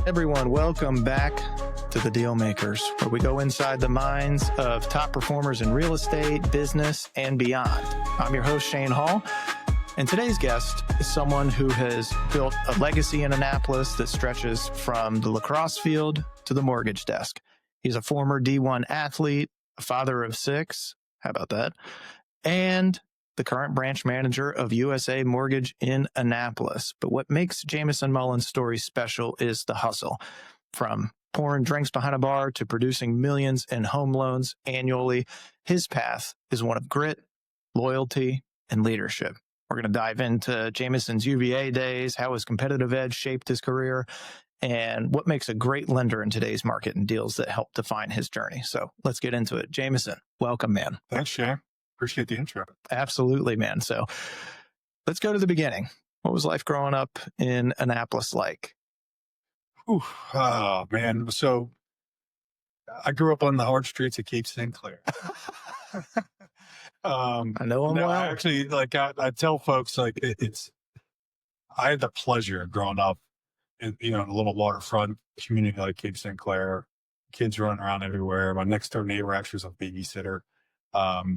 Everyone, welcome back to the Dealmakers, where we go inside the minds of top performers in real estate, business, and beyond. I'm your host, Shane Hall, and today's guest is someone who has built a legacy in Annapolis that stretches from the lacrosse field to the mortgage desk. He's a former D1 athlete, a father of 6, how about that, and the current branch manager of USA Mortgage in Annapolis. But what makes Jamison Mullen's story special is the hustle. From pouring drinks behind a bar to producing millions in home loans annually, his path is one of grit, loyalty, and leadership. We're going to dive into Jamison's UVA days, how his competitive edge shaped his career, and what makes a great lender in today's market and deals that help define his journey. So let's get into it. Jamison, welcome, man. Thanks, Shane. Appreciate the intro. Absolutely, man. So let's go to the beginning. What was life growing up in Annapolis like? Oh, man. So I grew up on the hard streets of Cape St. Clair. I know them well. Actually, I tell folks, I had the pleasure of growing up in a little waterfront community like Cape St. Clair. Kids running around everywhere. My next door neighbor actually was a babysitter.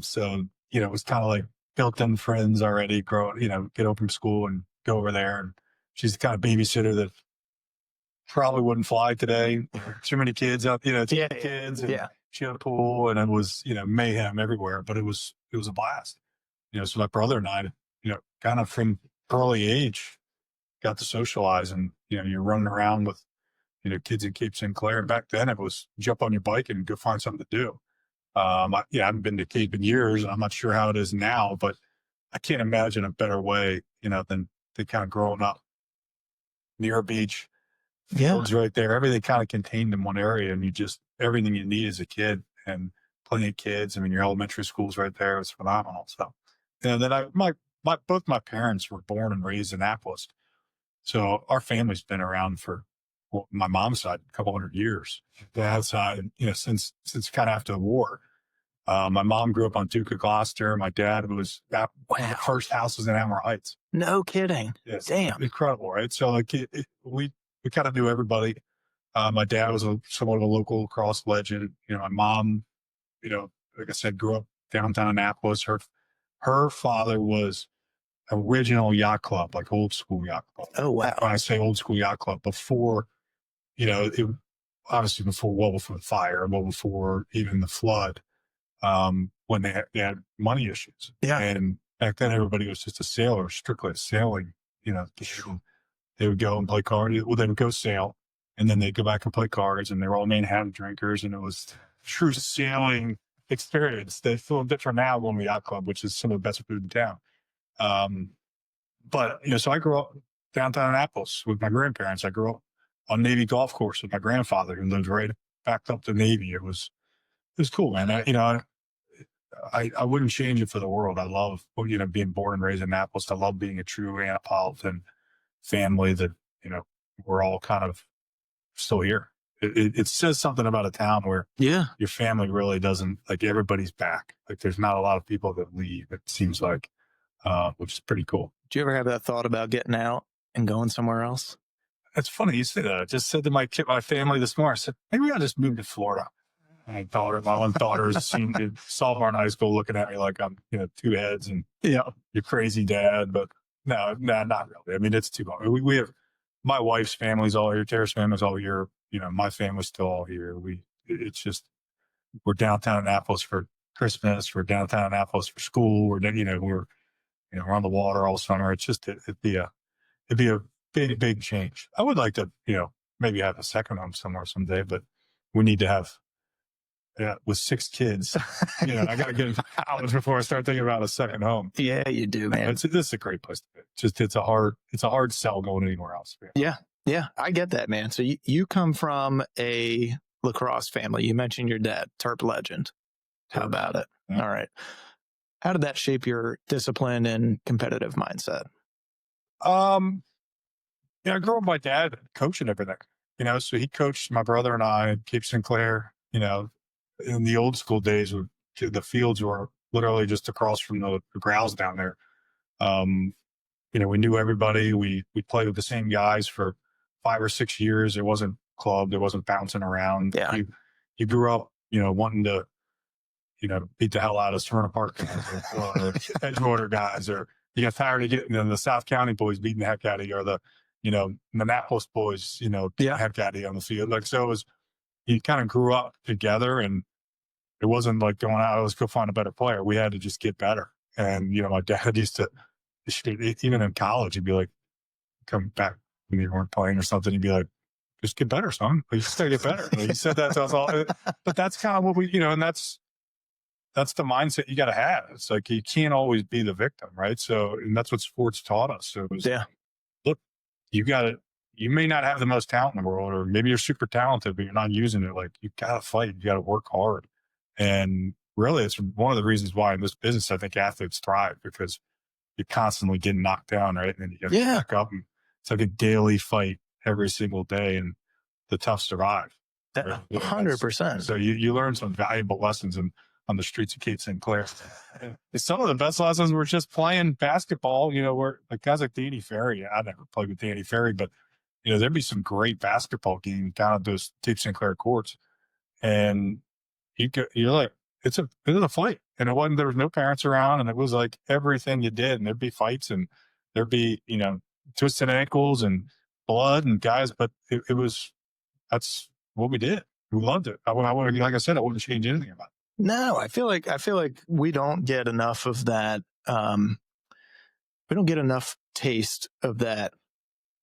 So, it was kind of like built-in friends already get home from school and go over there. And she's the kind of babysitter that probably wouldn't fly today. Too many kids out, kids. And she had a pool and it was, mayhem everywhere, but it was a blast. So my brother and I, kind of from early age got to socialize and, you're running around with, kids in Cape St. Clair. And back then it was jump on your bike and go find something to do. I haven't been to Cape in years. I'm not sure how it is now, but I can't imagine a better way, than kind of growing up near a beach. Fields right there. Everything kind of contained in one area, and everything you need as a kid, and plenty of kids. I mean, your elementary school's right there. It was phenomenal. So, and then both my parents were born and raised in Annapolis. So our family's been around for, my mom's side, a couple hundred years. Dad's side, since kind of after the war. My mom grew up on Duke of Gloucester. My dad was the first house was in Amber Heights. No kidding. Yes. Damn. Incredible, right? So we kind of knew everybody. My dad was somewhat of a local lacrosse legend. My mom, like I said, grew up downtown Annapolis. Her father was original yacht club, like old school yacht club. Oh, wow. When I say old school yacht club, before, obviously well before the fire, well before even the flood, when they had money issues. Yeah. And back then everybody was just a sailor, strictly a sailing, they would go and play cards. Well, they would go sail and then they'd go back and play cards, and they were all Manhattan drinkers. And it was true sailing experience. They feel different now going to the yacht club, which is some of the best food in town. But, so I grew up downtown Annapolis with my grandparents. I grew up on Navy golf course with my grandfather, who lived right back up to Navy. It was cool, man. I wouldn't change it for the world. I love, being born and raised in Annapolis. I love being a true Annapolitan family that, we're all kind of still here. It says something about a town where your family really doesn't, everybody's back. There's not a lot of people that leave, it seems like, which is pretty cool. Did you ever have that thought about getting out and going somewhere else? It's funny you say that. I just said to my family this morning, I said, maybe I'll just move to Florida. And my one daughter seemed to sophomore in high school looking at me like I'm, 2 heads and you're crazy dad. But no, not really. I mean, it's too long. We have, my wife's family's all here. Tara's family's all here. My family's still all here. We're downtown Annapolis for Christmas. We're downtown Annapolis for school. We're on the water all summer. It's just, it'd be a big change. I would like to, maybe have a second home somewhere someday, but we need to have, with 6 kids, I got to get into college before I start thinking about a second home. Yeah, you do, man. This is a great place to be. It's a hard sell going anywhere else. Yeah. Yeah. I get that, man. So you come from a lacrosse family. You mentioned your dad, Terp legend. How about it? Yeah. All right. How did that shape your discipline and competitive mindset? I grew up with my dad coaching everything, so he coached my brother and I at Cape St. Clair, in the old school days, the fields were literally just across from the grounds down there. We knew everybody. We played with the same guys for 5 or 6 years. There wasn't club. There wasn't bouncing around. Yeah. You grew up, wanting to, beat the hell out of Serena Park guys or Edgewater guys, or you got tired of getting the South County boys beating the heck out of you, or the, Annapolis boys, heck out of you on the field. Like, so it was, you kind of grew up together, and it wasn't like going out, let's go find a better player. We had to just get better. And, my dad used to, even in college, he'd be like, come back when you weren't playing or something, he'd be like, just get better, son. You just gotta get better. Like, he said that to us all. But that's kind of what we, and that's the mindset you got to have. It's like, you can't always be the victim, right? So, and that's what sports taught us. So it was, look, you may not have the most talent in the world, or maybe you're super talented, but you're not using it. Like, you got to fight, you got to work hard. And really, it's one of the reasons why in this business, I think athletes thrive, because you're constantly getting knocked down, right? And then you got to get back up. And it's like a daily fight every single day, and the tough survive. 100%. So you learn some valuable lessons on the streets of Cape St. Clair. Some of the best lessons were just playing basketball. Where like guys like Danny Ferry, I never played with Danny Ferry, but there'd be some great basketball games down at those Cape St. Clair courts, and you're like, it was a fight, and there was no parents around, and it was like everything you did, and there'd be fights, and there'd be twisted ankles and blood and guys, but that's what we did. We loved it. Like I said, I wouldn't change anything about it. No, I feel like we don't get enough of that. We don't get enough taste of that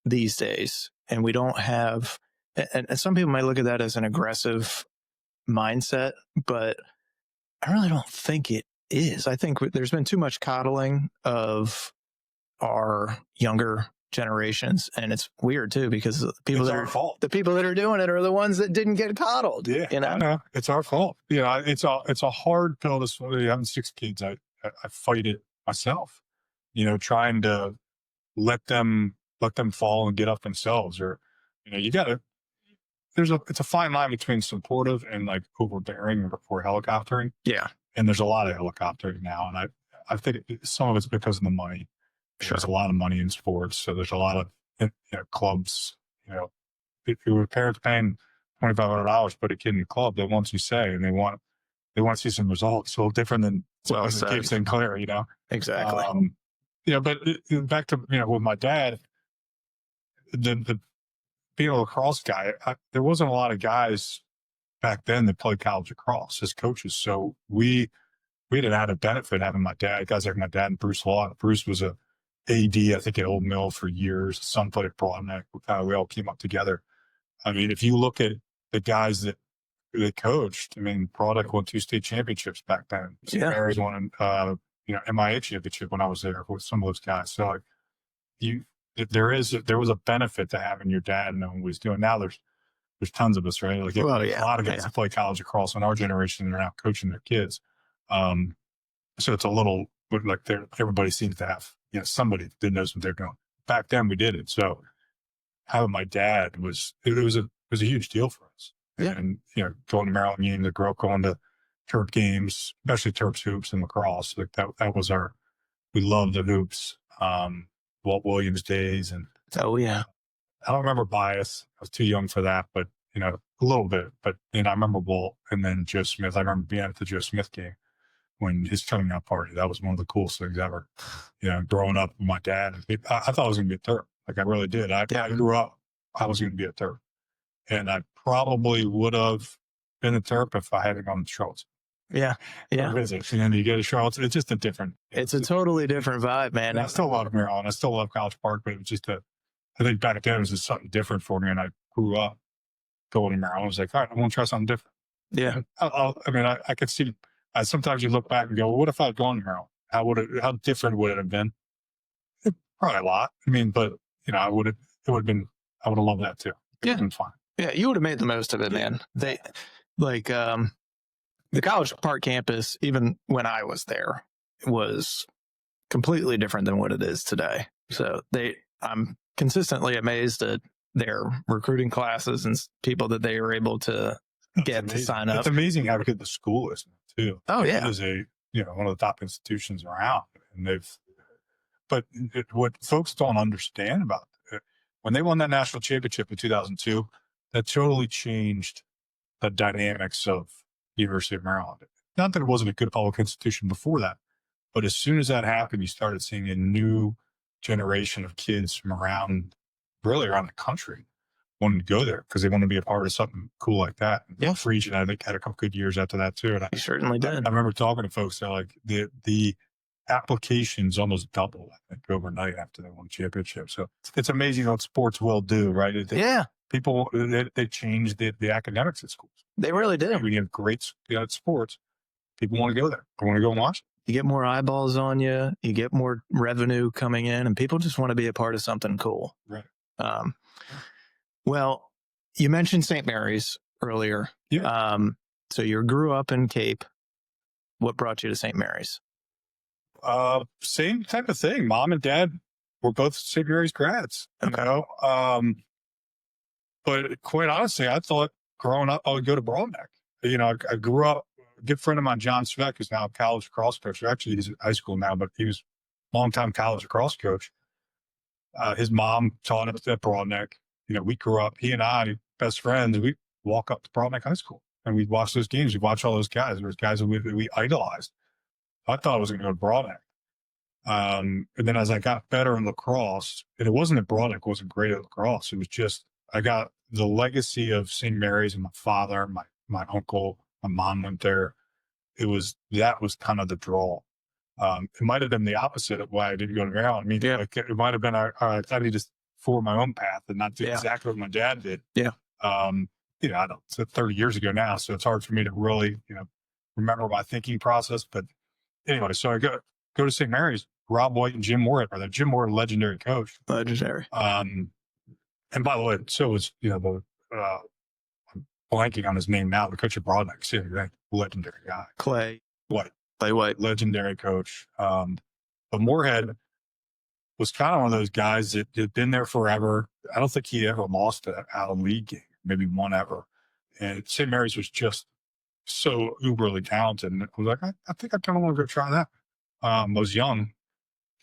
these days, and we don't have. And some people might look at that as an aggressive mindset, but I really don't think it is. I think there's been too much coddling of our younger generations, and it's weird too, because the people that are doing it are the ones that didn't get coddled. Yeah, I know. It's our fault. It's a hard pill to swallow. Having 6 kids, I fight it myself. Trying to let them fall and get up themselves, or you gotta. It's a fine line between supportive and like overbearing or helicoptering. Yeah, and there's a lot of helicoptering now, and I think some of it's because of the money. Sure. There's a lot of money in sports, so there's a lot of clubs. If your parents paying $2,500 to put a kid in a club, they want you say, and they want to see some results. So different than Cape St. Clair, Exactly. But back to with my dad, the being a lacrosse guy, there wasn't a lot of guys back then that played college lacrosse as coaches. So we had an added benefit having my dad, guys like my dad and Bruce Law. Bruce was a AD, I think, at Old Mill for years. His son played at Broadneck. We all came up together. I mean, if you look at the guys that they coached, I mean, Broadneck won 2 state championships back then. Yeah. Mary's won, MIA championship when I was there with some of those guys. So like, there was a benefit to having your dad knowing what he's doing. Now there's tons of us, right? Like a lot of guys that play college lacrosse in our generation and are now coaching their kids. So it's a little like everybody seems to have, somebody that knows what they're doing. Back then we did it. So having my dad was a huge deal for us. Yeah. And, going to Maryland games, I grew up going to Terp games, especially Terps hoops and lacrosse. Like that was we loved the hoops. Walt Williams days. And oh yeah, I don't remember Bias. I was too young for that, but a little bit. But I remember Walt, and then Joe Smith. I remember being at the Joe Smith game when his coming out party. That was one of the coolest things ever. Growing up with my dad, I thought I was going to be a Terp. Like I really did. I grew up, I was going to be a Terp, and I probably would have been a Terp if I hadn't gone to Charlotte. Yeah. Visit, and you go to Charlotte. It's just it's a totally different vibe, man. I still love Maryland. I still love College Park, but it was just I think back then it was just something different for me. And I grew up going to Maryland. I was like, all right, I want to try something different. Yeah. I could see, sometimes you look back and go, well, what if I had gone to Maryland? How different would it have been? Probably a lot. But I would have loved that too. Yeah. It's been fun. Yeah. You would have made the most of it, man. The College Park campus, even when I was there, was completely different than what it is today. So I'm consistently amazed at their recruiting classes and people that they were able to get to sign up. It's amazing how good the school is too. Oh yeah. It is one of the top institutions around, and what folks don't understand about it, when they won that national championship in 2002, that totally changed the dynamics of University of Maryland. Not that it wasn't a good public institution before that, but as soon as that happened, you started seeing a new generation of kids from really around the country wanting to go there because they want to be a part of something cool like that. Yeah. Region, I think, had a couple good years after that too. And You certainly did. I remember talking to folks that like the applications almost doubled, I think, overnight after they won the championship. So it's amazing what sports will do, right? People, they change the academics at schools. They really do. When you have great sports, people want to go there. They want to go and watch it. You get more eyeballs on you. You get more revenue coming in, and people just want to be a part of something cool. Right. Well, you mentioned St. Mary's earlier. Yeah. So you grew up in Cape. What brought you to St. Mary's? Same type of thing. Mom and dad were both St. Mary's grads. Okay. You know? But quite honestly, I thought growing up I would go to Broadneck. You know, I grew up. A good friend of mine, John Sveck, who's now a college lacrosse coach. Actually, he's in high school now, but he was a longtime college lacrosse coach. His mom taught him at Broadneck. You know, we grew up, he and I, best friends, we walk up to Broadneck High School and we'd watch those games. We'd watch all those guys. There was guys that we idolized. I thought I was going to go to Broadneck. And then as I got better in lacrosse, and it wasn't that Broadneck wasn't great at lacrosse. It was just, I got the legacy of St. Mary's and my father, my uncle, my mom went there. That was kind of the draw. It might have been the opposite of why I didn't go to Maryland. I mean, like, it might have been, I need to form my own path and not do exactly what my dad did. Yeah. You know, I don't, it's 30 years ago now, so it's hard for me to really, you know, remember my thinking process. But anyway, so I go to St. Mary's. Rob White and Jim Moore are there. Jim Moore, legendary coach. Legendary. And by the way, so was, you know, I'm blanking on his name now, the coach of Broadneck, legendary guy. Clay White. Clay White. Legendary coach. But Moorhead was kind of one of those guys that had been there forever. I don't think he ever lost an alum league game, maybe one ever. And St. Mary's was just so uberly talented. And I was like, I think I kind of want to go try that. I was young.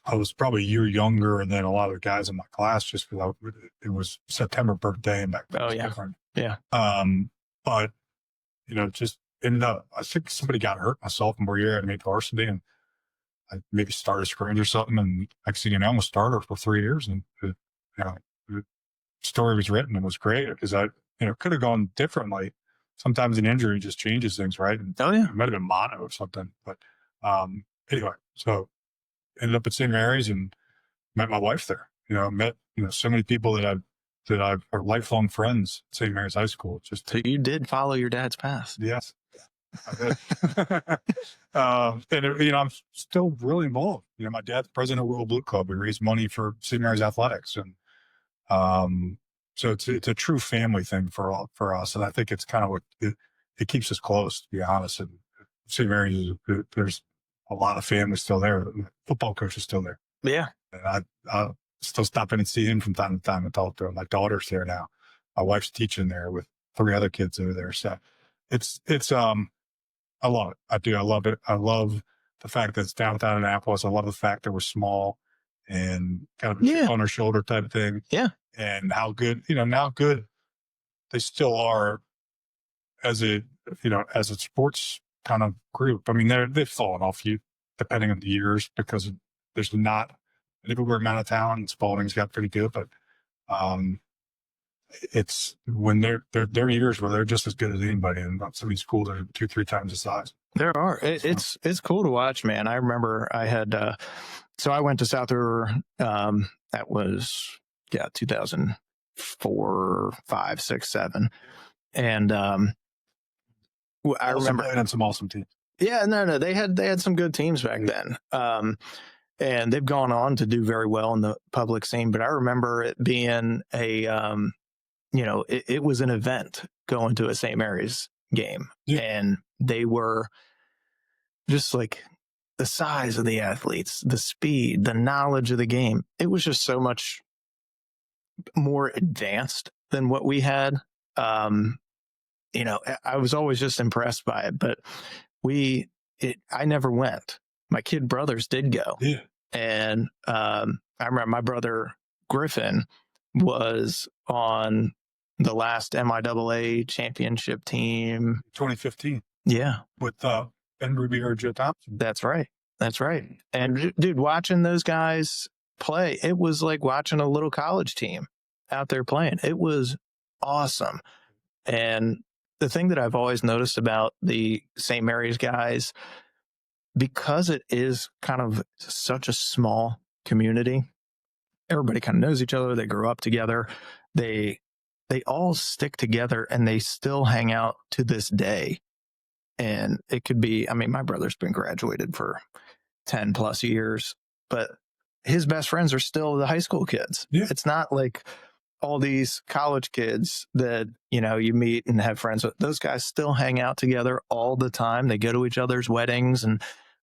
I was probably a year younger than a lot of the guys in my class just because it was September birthday and back then it was different. Yeah. But, you know, just ended up, I think somebody got hurt my sophomore year. I made varsity and I maybe started a scrimmage or something. And next thing you know, I'm a starter for 3 years. And, you know, the story was written and was great because I, you know, could have gone differently. Sometimes an injury just changes things, right? And it might have been mono or something. But anyway, so ended up at St. Mary's and met my wife there. You know, met, you know, so many people that are lifelong friends at St. Mary's High School. Just So you did follow your dad's path. Yes. I did. And, you know, I'm still really involved. You know, my dad's president of World Blue Club. We raise money for St. Mary's athletics. And so it's a true family thing for us. And I think it's kind of what it keeps us close, to be honest. And St. Mary's, there's a lot of family still there. The football coach is still there. Yeah. And I still stop in and see him from time to time and talk to him. My daughter's there now. My wife's teaching there with 3 other kids over there. So it's I love it. I do. I love it. I love the fact that it's downtown Annapolis. I love the fact that we're small and kind of on our shoulder type of thing. Yeah. And how good, you know, now good they still are as a sports kind of group. I mean, they've fallen off depending on the years because there's not an everywhere amount of talent and Spalding's got pretty good, but it's when they're years where they're just as good as anybody, and some of these schools are 2-3 times the size. There are. It's cool to watch, man. I remember I had so I went to South River. That was 2004, 5, 6, 7, and I remember playing on some awesome teams. Yeah, no, they had some good teams back then. And they've gone on to do very well in the public scene. But I remember it being it was an event going to a St. Mary's game. Yeah. And they were just like the size of the athletes, the speed, the knowledge of the game. It was just so much more advanced than what we had. I was always just impressed by it, but I never went. My kid brothers did go. Yeah. And I remember my brother Griffin was on the last MIAA championship team. 2015. Yeah. With Ben Ruby or Joe Thompson. That's right. That's right. And dude, watching those guys play, it was like watching a little college team out there playing. It was awesome. And the thing that I've always noticed about the St. Mary's guys, because it is kind of such a small community, everybody kind of knows each other. They grew up together. They all stick together and they still hang out to this day. And it could be, I mean, my brother's been graduated for 10 plus years, but his best friends are still the high school kids. Yeah. It's not like all these college kids that, you know, you meet and have friends with. Those guys still hang out together all the time. They go to each other's weddings. And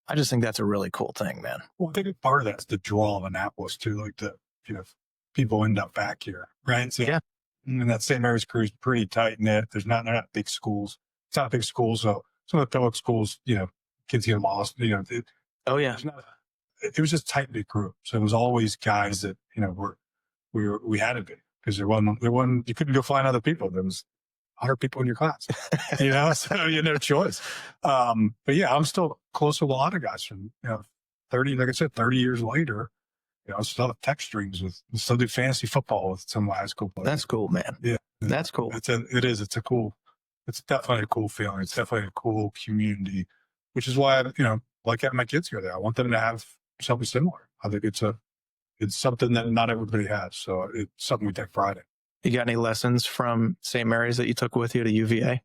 I just think that's a really cool thing, man. Well, I think part of that's the draw of Annapolis too. Like people end up back here, right? So, yeah. And that St. Mary's crew is pretty tight knit. They're not big schools. It's not big schools. So some of the public schools, kids get lost, Oh yeah. It was just tight knit group. So it was always guys that, we had to be, because there wasn't, you couldn't go find other people. There was 100 people in your class, so you had no choice. But yeah, I'm still close with a lot of guys from, 30, like I said, 30 years later, I still have text streams still do fantasy football with some of my high school players. That's cool, man. Yeah. That's cool. It's definitely a cool feeling. It's definitely a cool community, which is why I, like having my kids here there. I want them to have something similar. I think it's something that not everybody has. So it's something we take pride in. You got any lessons from St. Mary's that you took with you to UVA?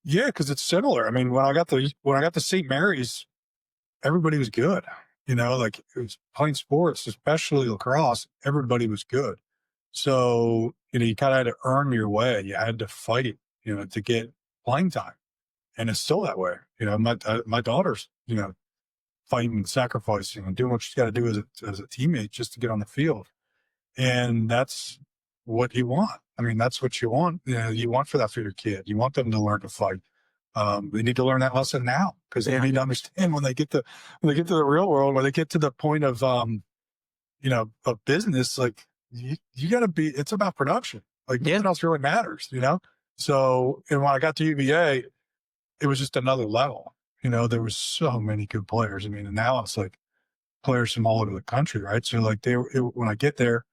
Yeah, because it's similar. I mean, when I got to St. Mary's, everybody was good. Like it was playing sports, especially lacrosse. Everybody was good. So, you kind of had to earn your way. You had to fight, to get playing time. And it's still that way. My daughter's, fighting and sacrificing and doing what she's got to do as a teammate just to get on the field. And that's what you want. I mean, that's what you want. You want for that for your kid. You want them to learn to fight. They need to learn that lesson now, because they need to understand when they get to the real world, when they get to the point of, of business, like you got to be, it's about production. Like nothing else really matters, So, and when I got to UVA, it was just another level. There was so many good players. I mean, and now it's like players from all over the country, right? So like when I get there,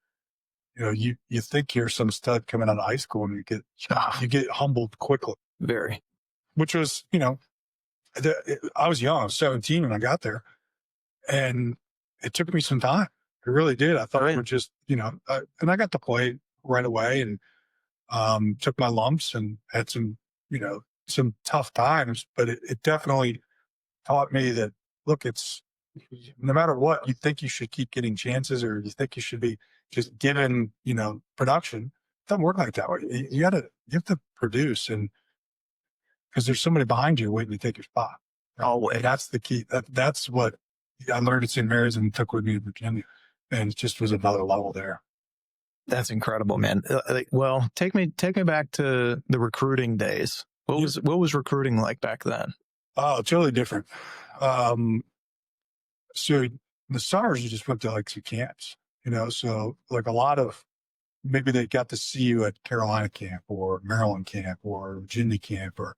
you think you're some stud coming out of high school, and you get humbled quickly. Very. Which was, I was young. I was 17 when I got there, and it took me some time. It really did. I thought it would just, and I got to play right away, and took my lumps and had some, some tough times, but it definitely taught me that, look, it's no matter what, you think you should keep getting chances, or you think you should be just given, production. It doesn't work like that way. You have to produce, and because there's somebody behind you waiting to take your spot. Right? Always. And that's the key. That's what I learned at St. Mary's and took with me to Virginia. And it just was another level there. That's incredible, man. Well, take me back to the recruiting days. What was recruiting like back then? Oh, it's totally different. So in the summers, you just went to like some camps, so like a lot of, maybe they got to see you at Carolina camp or Maryland camp or Virginia camp, or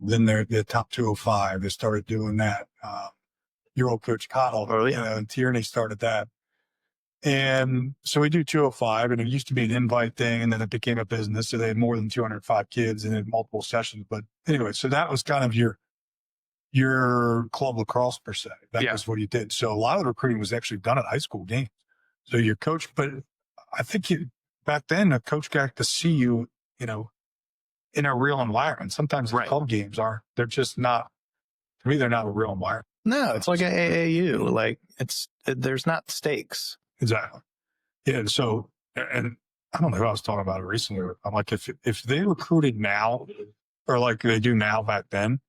then they're the top 205. They started doing that. Your old coach Cottle, and Tierney started that. And so we do 205, and it used to be an invite thing, and then it became a business. So they had more than 205 kids and had multiple sessions. But anyway, so that was kind of your club lacrosse per se. That was what you did. So a lot of the recruiting was actually done at high school games. So your coach, but I think back then, a coach got to see you, in a real environment. Sometimes the club games they're just not, to me, they're not a real environment. No, it's like an AAU. Like there's not stakes. Exactly. Yeah. So, and I don't know who I was talking about it recently. I'm like, if they recruited now, or like they do now back then,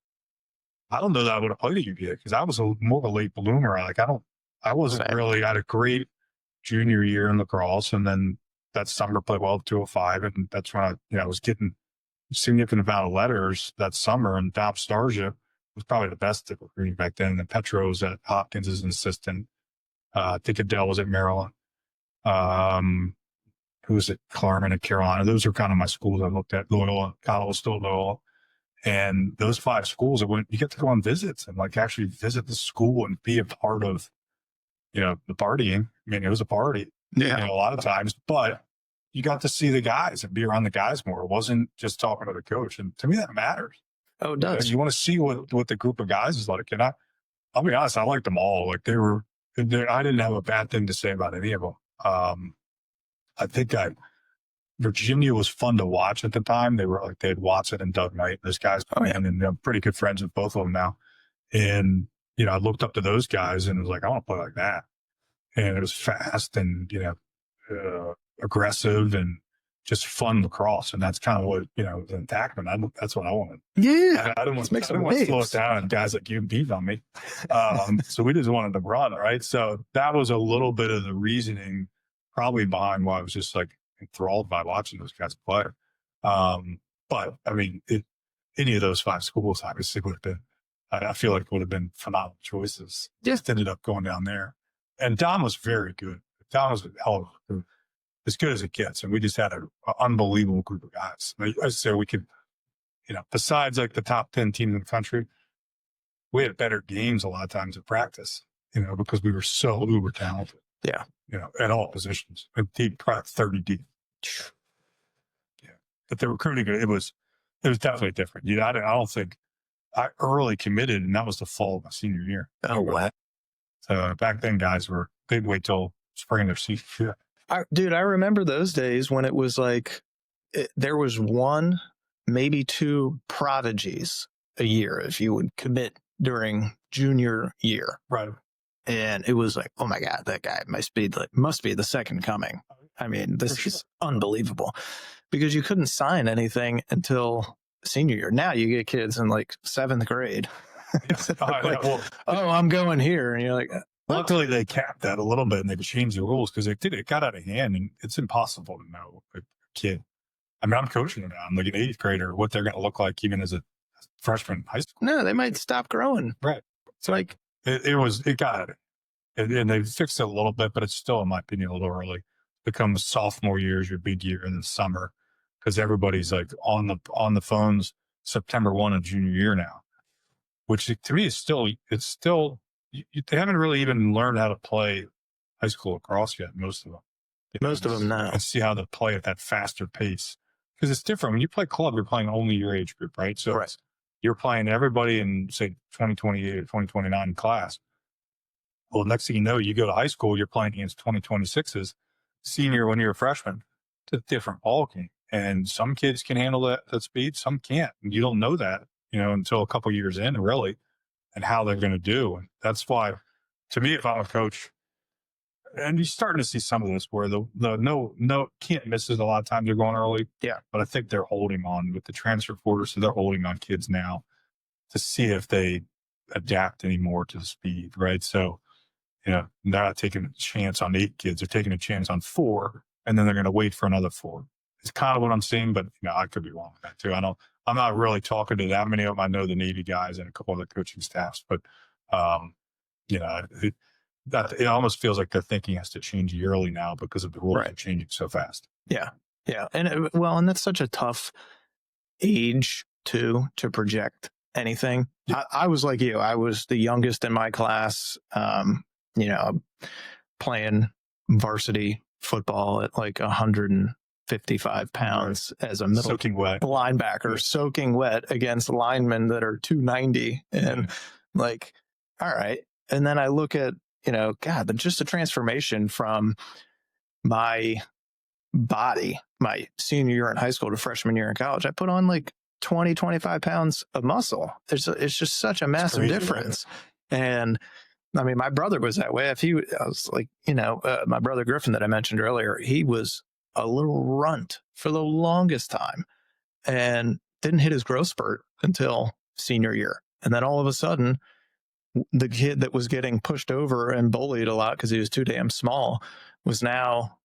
I don't know that I would have played at UVA, because I was more of a late bloomer. Like I wasn't really, I had a great junior year in lacrosse, and then that summer played well at 205, and that's when I was getting a significant amount of letters that summer, and Dob Starja was probably the best at recruiting back then. And Petro was at Hopkins as an assistant. I think Adele was at Maryland. who was at Claremont and Carolina. Those are kind of my schools I looked at. Loyola, Colorado, still Loyola. And those 5 schools, you get to go on visits and like actually visit the school and be a part of, the partying. I mean, it was a party, a lot of times, but you got to see the guys and be around the guys more. It wasn't just talking to the coach. And to me, that matters. Oh, it does. You want to see what the group of guys is like. And I'll be honest, I liked them all. Like I didn't have a bad thing to say about any of them. I think Virginia was fun to watch at the time. They had Watson and Doug Knight, those guys, and I'm pretty good friends with both of them now. And, I looked up to those guys and was like, I want to play like that. And it was fast and, aggressive and just fun lacrosse. And that's kind of what, in Tackman, that's what I wanted. Yeah. I didn't want to slow it down and guys like you beat on me. So we just wanted to run, right? So that was a little bit of the reasoning probably behind why I was just like enthralled by watching those guys play. But I mean, any of those 5 schools obviously would have been, I feel like would have been phenomenal choices. Just ended up going down there. And Don was very good. Don was a hell of as good as it gets. And we just had an unbelievable group of guys. I say we could, besides like the top 10 teams in the country, we had better games a lot of times at practice, because we were so uber talented. Yeah. At all positions. Deep, probably 30 deep. Yeah. But the recruiting, it was definitely different. I don't think I early committed, and that was the fall of my senior year. Oh, wow. So back then, guys they'd wait till spring of their season. Yeah. Dude, I remember those days when it was like, there was 1, maybe 2 prodigies a year if you would commit during junior year. Right. And it was like, oh my God, that guy must be the second coming. I mean, this is unbelievable because you couldn't sign anything until senior year. Now you get kids in like 7th grade. I'm going here. And you're like, luckily they capped that a little bit and they changed the rules because it got out of hand and it's impossible to know a kid. I mean, I'm coaching them now. I'm like an 8th grader, what they're going to look like even as a freshman in high school. No, they might stop growing. Right. It's like, it got it. And they fixed it a little bit, but it's still, in my opinion, a little early. Becomes sophomore year is your big year in the summer because everybody's like on the phones September 1 of junior year now, which to me is they haven't really even learned how to play high school lacrosse yet. Most of them. Most of them now. And see how to play at that faster pace because it's different. When you play club, you're playing only your age group, right? So you're playing everybody in say 2028 or 2029 class. Well, next thing you know, you go to high school, you're playing against 2026's senior when you're a freshman. It's a different ball game. And some kids can handle that speed, some can't. And you don't know that, until a couple of years in, really, and how they're going to do. And that's why, to me, if I'm a coach, and you're starting to see some of this where the no can't misses a lot of times they're going early. Yeah. But I think they're holding on with the transfer portal. So they're holding on kids now to see if they adapt anymore to the speed, right? So, they're not taking a chance on 8 kids. They're taking a chance on 4, and then they're going to wait for another 4. It's kind of what I'm seeing, but I could be wrong with that too. I'm not really talking to that many of them. I know the Navy guys and a couple of the coaching staffs, but it almost feels like their thinking has to change yearly now because of the rules are changing so fast. Yeah. Yeah. And and that's such a tough age to project anything. Yeah. I was like you. I was the youngest in my class, playing varsity football at like 155 pounds as a middle soaking wet linebacker, soaking wet against linemen that are 290. And like, all right. And then I look at, just the transformation from my body, my senior year in high school to freshman year in college. I put on like 20, 25 pounds of muscle. It's just such a massive difference. Right? And I mean, my brother was that way. I was like, my brother Griffin that I mentioned earlier, he was a little runt for the longest time and didn't hit his growth spurt until senior year. And then all of a sudden, the kid that was getting pushed over and bullied a lot because he was too damn small was now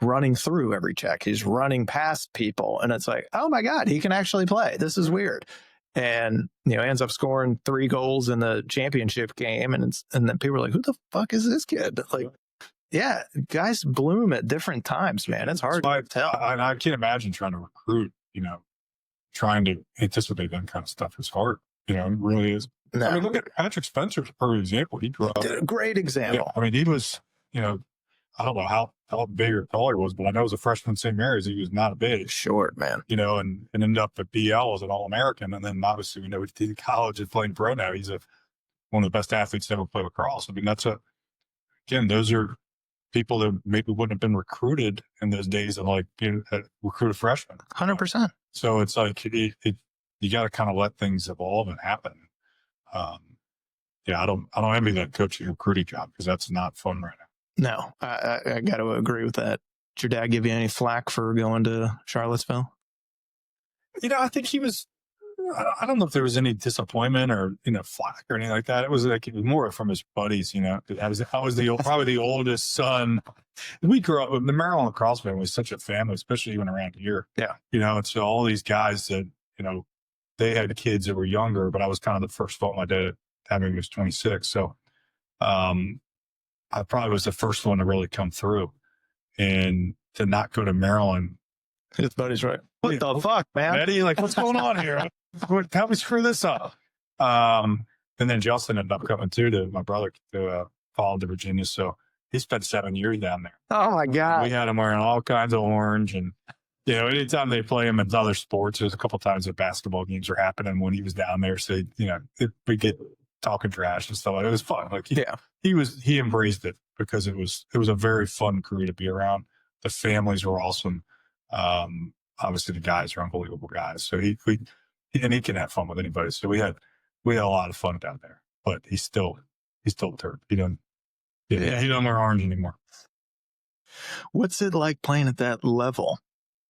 running through every check. He's running past people. And it's like, oh my God, he can actually play. This is weird. And, ends up scoring 3 goals in the championship game. And then people are like, who the fuck is this kid? Like, yeah, guys bloom at different times, man. It's hard to tell. I can't imagine trying to recruit, trying to anticipate that kind of stuff is hard. It really is. No. I mean, look at Patrick Spencer's perfect example. He grew up. Great example. I mean, he was, I don't know how big or tall he was, but I know as a freshman at St. Mary's, he was not big. Short, man. And ended up at BL as an All-American. And then obviously, he did college and playing pro now. He's one of the best athletes to ever play lacrosse. I mean, those are people that maybe wouldn't have been recruited in those days of recruit a freshman. 100%. So it's like, you got to kind of let things evolve and happen. I don't envy that coaching recruiting job because that's not fun right now. No, I got to agree with that. Did your dad give you any flack for going to Charlottesville? I think he was, I don't know if there was any disappointment or, flack or anything like that. It was more from his buddies, I was probably the oldest son. We grew up, the Maryland lacrosse family was such a family, especially even around here. Yeah. And so all these guys that, they had kids that were younger, but I was kind of the first one my dad had when he was 26. So, I probably was the first one to really come through, and to not go to Maryland. His buddy's right. What the fuck, man? Eddie, what's going on here? How we screw this up? And then Justin ended up coming too, to my brother, to follow to Virginia. So he spent 7 years down there. Oh my God. We had him wearing all kinds of orange, and anytime they play him in other sports, there's a couple times that basketball games were happening when he was down there. So we get talking trash and stuff. It was fun. He embraced it because it was a very fun crew to be around. The families were awesome. Obviously the guys are unbelievable guys. So he can have fun with anybody. So we had a lot of fun down there, but he's still a turd. He doesn't wear orange anymore. What's it like playing at that level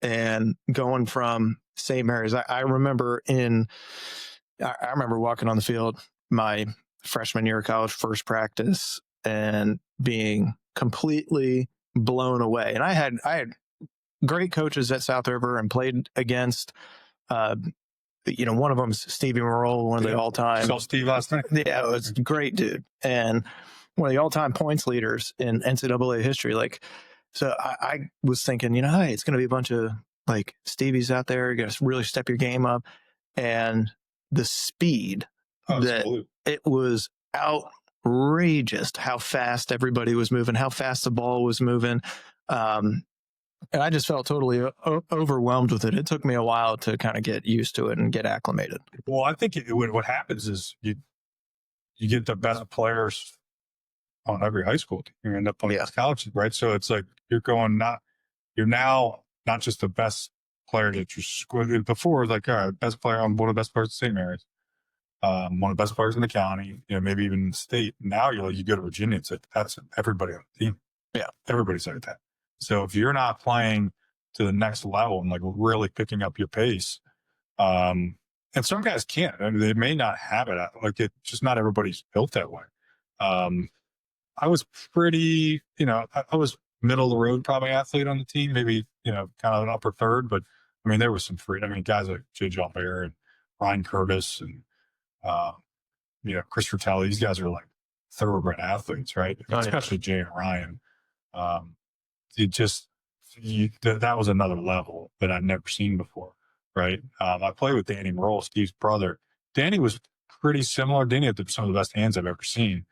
and going from St. Mary's? I remember walking on the field my freshman year of college, first practice, and being completely blown away. And I had great coaches at South River and played against, one of them is Stevie Morrill, one of the all-time. Saw Steve last night. Yeah, it was a great dude. And one of the all-time points leaders in NCAA history. So I was thinking, hey, it's going to be a bunch of Stevies out there. You got to really step your game up. And the speed it was outrageous how fast everybody was moving, how fast the ball was moving. And I just felt totally overwhelmed with it. It took me a while to kind of get used to it and get acclimated. Well, I think what happens is you get the best players on every high school team. You end up on college, right? So it's like you're now not just the best player that you squid before, all right, best player, I'm one of the best players at St. Mary's. One of the best players in the county, maybe even in the state. Now you go to Virginia, it's that's everybody on the team. Yeah. Everybody's like that. So if you're not playing to the next level and really picking up your pace, and some guys can't, they may not have it. It's just not everybody's built that way. I was pretty, I was middle of the road, probably athlete on the team, maybe, kind of an upper third, but there was some guys like Jay Jalbert and Ryan Curtis and, Chris Fratelli. These guys are thoroughbred athletes, right? Especially Jay and Ryan. That was another level that I'd never seen before, right? I played with Danny Merle, Steve's brother. Danny was pretty similar. Danny had some of the best hands I've ever seen,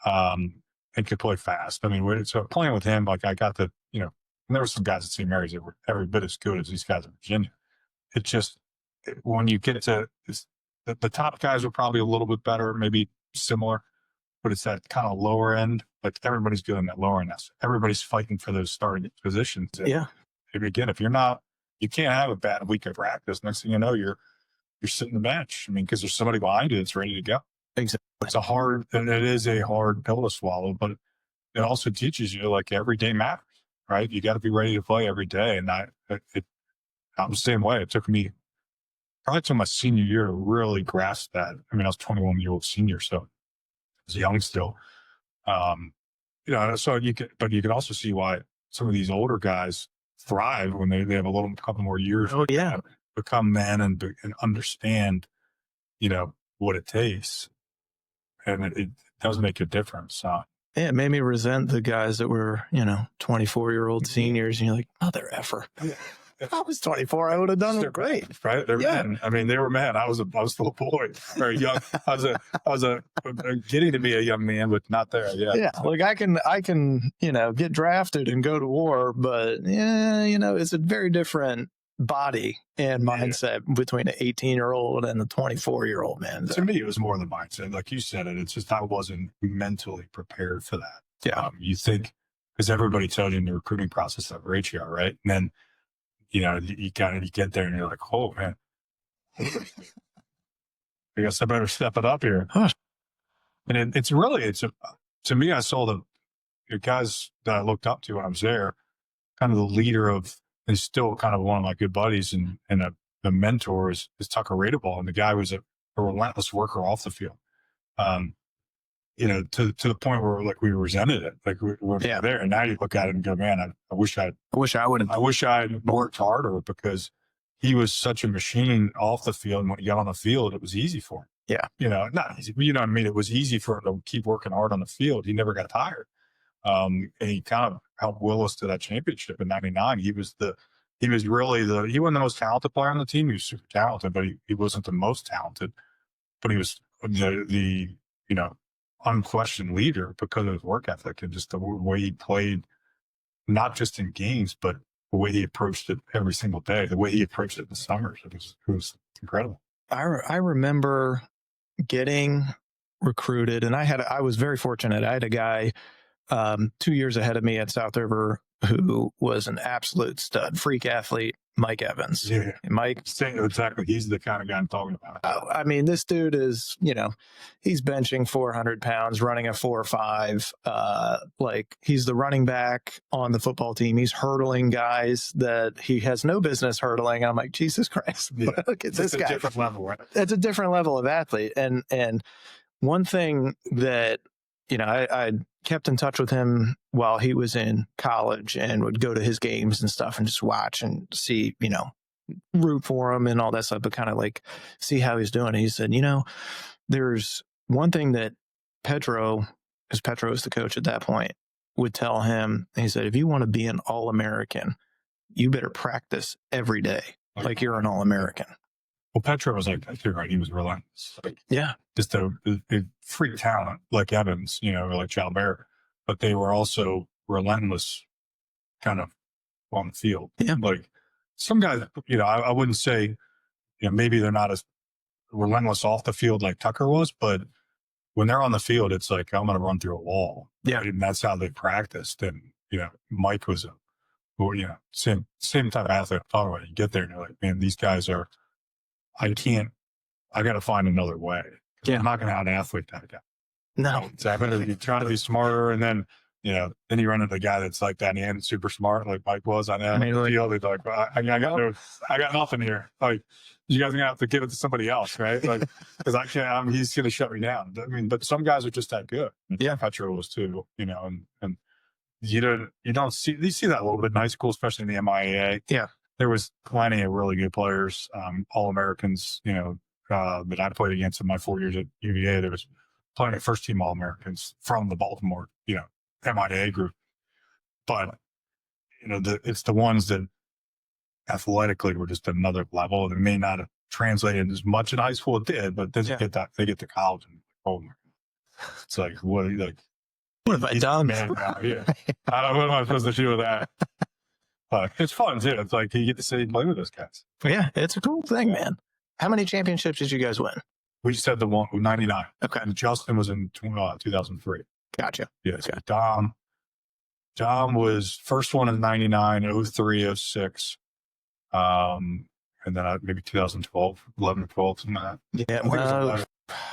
and could play fast. So playing with him, I got to, and there were some guys at St. Mary's that were every bit as good as these guys in Virginia. When you get to the top guys were probably a little bit better, maybe similar, but it's that kind of lower end. Everybody's good in that lower end. Everybody's fighting for those starting positions. Yeah. Again, if you're not, you can't have a bad week of practice. Next thing you know, you're sitting the bench. Because there's somebody behind you that's ready to go. Exactly. It is a hard pill to swallow, but it also teaches you every day matters, right? You got to be ready to play every day. And I'm the same way. It took me probably till my senior year to really grasp that. I was 21-year-old senior, so I was young still. So you can also see why some of these older guys thrive when they have a couple more years. Oh yeah. Become men and understand, what it takes. And it does make a difference. Yeah, it made me resent the guys that were, 24-year-old seniors. And you're like, mother effer. Yeah. If I was 24, I would have done it great. Right? They're men. I mean, they were men. I was still a boy, or young. I was getting to be a young man, but not there yet. Yeah, like I can, get drafted and go to war, but it's a very different body and mindset between an 18-year-old and a 24-year-old man. To me, it was more the mindset. Like you said, it's just I wasn't mentally prepared for that. Yeah. You think, because everybody tells you in the recruiting process how great you are, right? And then, you get there and you're like, oh man, I guess I better step it up here. Huh. And to me, I saw the guys that I looked up to when I was there, kind of the leader of, and still kind of one of my good buddies and a mentor is Tucker Radeball. And the guy was a relentless worker off the field. To the point where like we resented it, like we're there. And now you look at it and go, man, I wish I had worked harder, because he was such a machine off the field. And when he got on the field, it was easy for him. Yeah. Not easy, but you know what I mean? It was easy for him to keep working hard on the field. He never got tired. And he kind of helped will us to that championship in '99. He wasn't the most talented player on the team. He was super talented, but he wasn't the most talented, but he was the unquestioned leader because of his work ethic and just the way he played, not just in games, but the way he approached it every single day, the way he approached it in the summers. It was incredible. I remember getting recruited, and I was very fortunate. I had a guy 2 years ahead of me at South River who was an absolute stud, freak athlete, Mike Evans. Yeah. Mike. Exactly. He's the kind of guy I'm talking about. I mean, this dude is, he's benching 400 pounds, running a 4.5. Like he's the running back on the football team. He's hurdling guys that he has no business hurdling. I'm like, Jesus Christ, look at this guy. It's a different level, right? It's a different level of athlete. And one thing that, I kept in touch with him while he was in college and would go to his games and stuff and just watch and see, root for him and all that stuff, but kind of like see how he's doing. He said, there's one thing that Petro is the coach at that point, would tell him. He said, if you want to be an All-American, you better practice every day like you're an All-American. Well, Petro was like that too, right? He was relentless. Yeah. Just a freak talent like Evans, or like Chalbert, but they were also relentless kind of on the field. Yeah. Like some guys, I wouldn't say, maybe they're not as relentless off the field like Tucker was, but when they're on the field, it's like, I'm going to run through a wall. Yeah. Right? And that's how they practiced. And, Mike was same type of athlete I'm talking about. You get there and you're like, man, these guys are, I got to find another way. Yeah. I'm not going to out athlete that guy. No. So I'm going to be trying to be smarter. And then, then you run into a guy that's like that and super smart, like Mike was on that field. He's like, well, I got nothing here. Like, you guys are going to have to give it to somebody else, right? Like, because I can't, he's going to shut me down. I mean, but some guys are just that good. Yeah. Petro was too, and you see that a little bit in high school, especially in the MIAA. Yeah. There was plenty of really good players, All-Americans, that I played against in my 4 years at UVA. There was plenty of first-team All-Americans from the Baltimore, MIAA group. But, it's the ones that athletically were just another level. They may not have translated as much in high school. It did, but then they get to college and, oh my God. It's like, what have I done? Man, yeah. What am I supposed to do with that? But it's fun too. It's like you get to sit and play with those guys. Yeah, it's a cool thing, man. How many championships did you guys win? We just had the one, 99. Okay. And Justin was in 2003. Gotcha. Yeah. Okay. So Dom was first one in 99, 03, 06. And then maybe 2012, 11 or 12, something like that. Yeah. Well,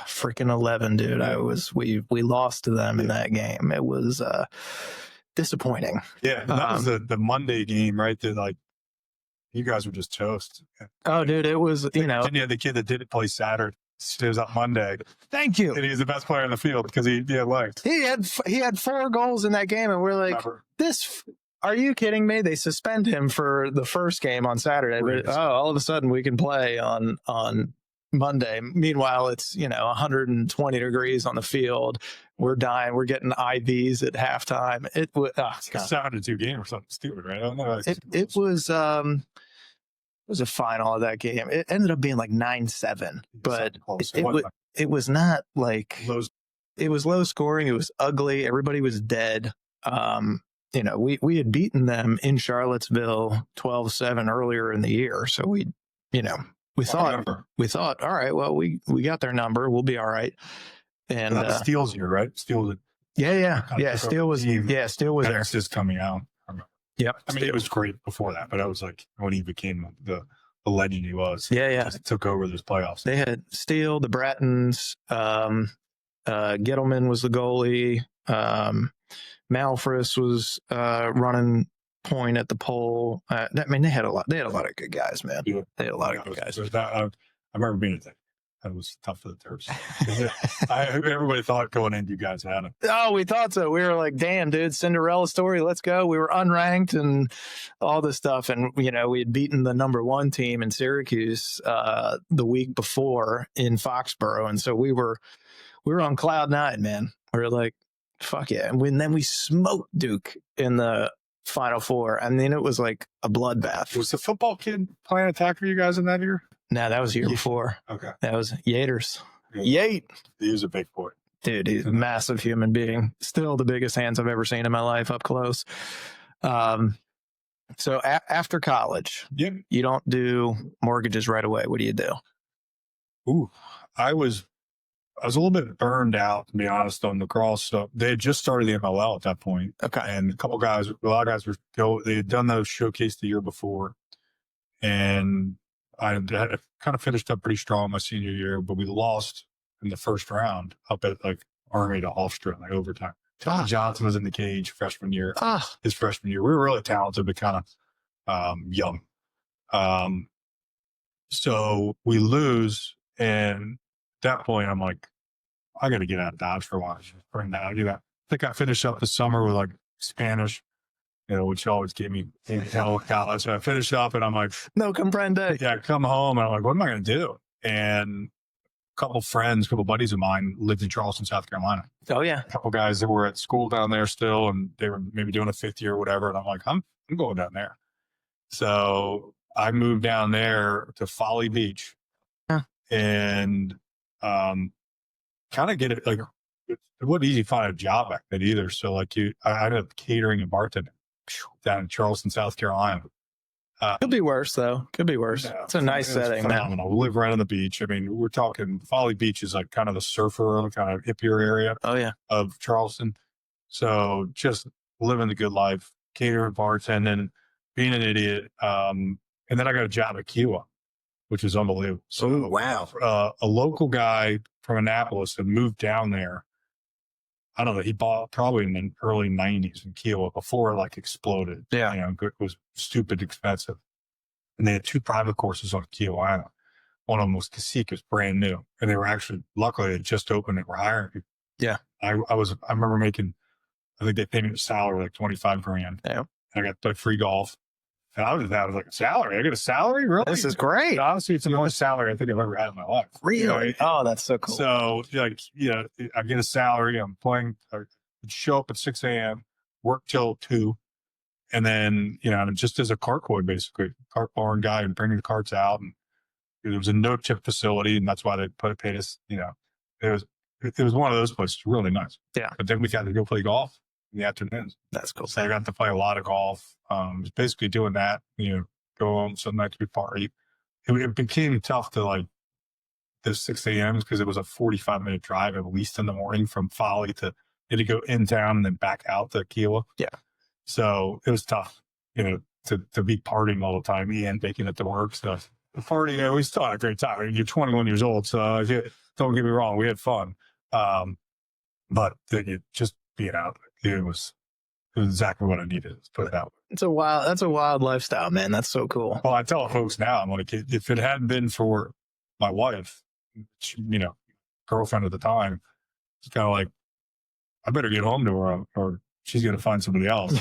freaking 11, dude. We lost to them in that game. It was disappointing. Yeah. And that was the Monday game, right? That like, you guys were just toast. Oh, dude, it was, Then you had the kid that didn't play Saturday. It was up Monday. Thank you. And he was the best player in the field because he had legs. He had 4 goals in that game, and we're like, are you kidding me? They suspend him for the first game on Saturday. But, all of a sudden we can play on Monday. Meanwhile, it's, 120 degrees on the field. We're dying. We're getting IVs at halftime. It was, It's 7-2 game or something stupid, right? I don't know. it was a final of that game. It ended up being like 9-7, but it was not like it was low scoring. It was ugly. Everybody was dead. We had beaten them in Charlottesville 12-7 earlier in the year. So we thought, all right, well, we got their number. We'll be all right. And Steele's year, right? Steele. Yeah. Steele was there. Just coming out. Yep. I mean, it was great before that, but I was like when he became the legend he was. Yeah. Just took over those playoffs. They had Steele, the Brattons, Gettleman was the goalie. Malfris was running point at the pole. They had a lot of good guys, man. Yeah. They had a lot of good guys. I remember being at that. That was tough for the Terps. Everybody thought going in, you guys had it. Oh, we thought so. We were like, damn, dude, Cinderella story. Let's go. We were unranked and all this stuff. And, we had beaten the number 1 team in Syracuse the week before in Foxborough. And so we were on cloud 9, man. We were like, fuck yeah. And then we smoked Duke in the Final Four. I mean, it was like a bloodbath. Was the football kid playing attack for you guys in that year? No, that was the year before. Okay. That was Yaters. Yeah. Yate. He was a big boy. Dude, he's a massive human being. Still the biggest hands I've ever seen in my life up close. So after college, yep. You don't do mortgages right away. What do you do? Ooh, I was a little bit burned out, to be honest, on lacrosse stuff. They had just started the MLL at that point. Okay. And a lot of guys they had done those showcase the year before. And I had kind of finished up pretty strong my senior year, but we lost in the first round up at like Army to Hofstra in like overtime. Johnson was in the cage freshman year. His freshman year. We were really talented, but kind of young. So we lose, and at that point, I'm like, I got to get out of Dodge for a while. Bring that. I do that. I think I finished up the summer with like Spanish, which always gave me college. So I finished up, and I'm like, no comprende. Yeah, I come home, and I'm like, what am I going to do? And a couple buddies of mine lived in Charleston, South Carolina. Oh yeah, a couple guys that were at school down there still, and they were maybe doing a 5th year or whatever. And I'm like, I'm going down there. So I moved down there to Folly Beach, and kind of get it like it wasn't easy to find a job back then either. So like I ended up catering and bartending down in Charleston, South Carolina. Could be worse though. Could be worse. Yeah, it's a nice setting, man. We live right on the beach. I mean, we're talking Folly Beach is like kind of the surfer, kind of hippier area. Oh yeah, of Charleston. So just living the good life, catering, bartending, being an idiot. And then I got a job at Kiowa, which is unbelievable. So wow, a local guy from Annapolis had moved down there. I don't know. He bought probably in the early 90s in Kiowa before it like exploded. Yeah. It was stupid expensive. And they had 2 private courses on Kiowa Island. One of them was Cacique, was brand new. And they were actually, luckily, they just opened and were hiring people. Yeah. I remember making, I think they paid me a salary like $25,000. Yeah. And I got like free golf. And I was like, a salary? I get a salary? Really? This is great. Honestly, it's the most salary I think I've ever had in my life. Really? Oh, that's so cool. So, I get a salary. I'm playing, I show up at 6 a.m., work till 2. And then, just as a cart boy, basically, cart barn guy and bringing the carts out. And there was a no tip facility, and that's why they paid us, it was one of those places, really nice. Yeah. But then we got to go play golf in the afternoons. That's cool. So I got to play a lot of golf. Was basically doing that, go home some nights we party. It became tough to like the 6 a.m. because it was a 45-minute drive at least in the morning from Folly to go in town and then back out to Kiowa. Yeah. So it was tough, to be partying all the time and making it to work. So the party, we still had a great time. I mean, you're 21 years old, so don't get me wrong, we had fun. But just being out, it was exactly what I needed. Let's put it that way. That's a wild lifestyle, man. That's so cool. Well, I tell folks now, I'm like, if it hadn't been for my wife, girlfriend at the time, it's kind of like, I better get home to her or she's going to find somebody else.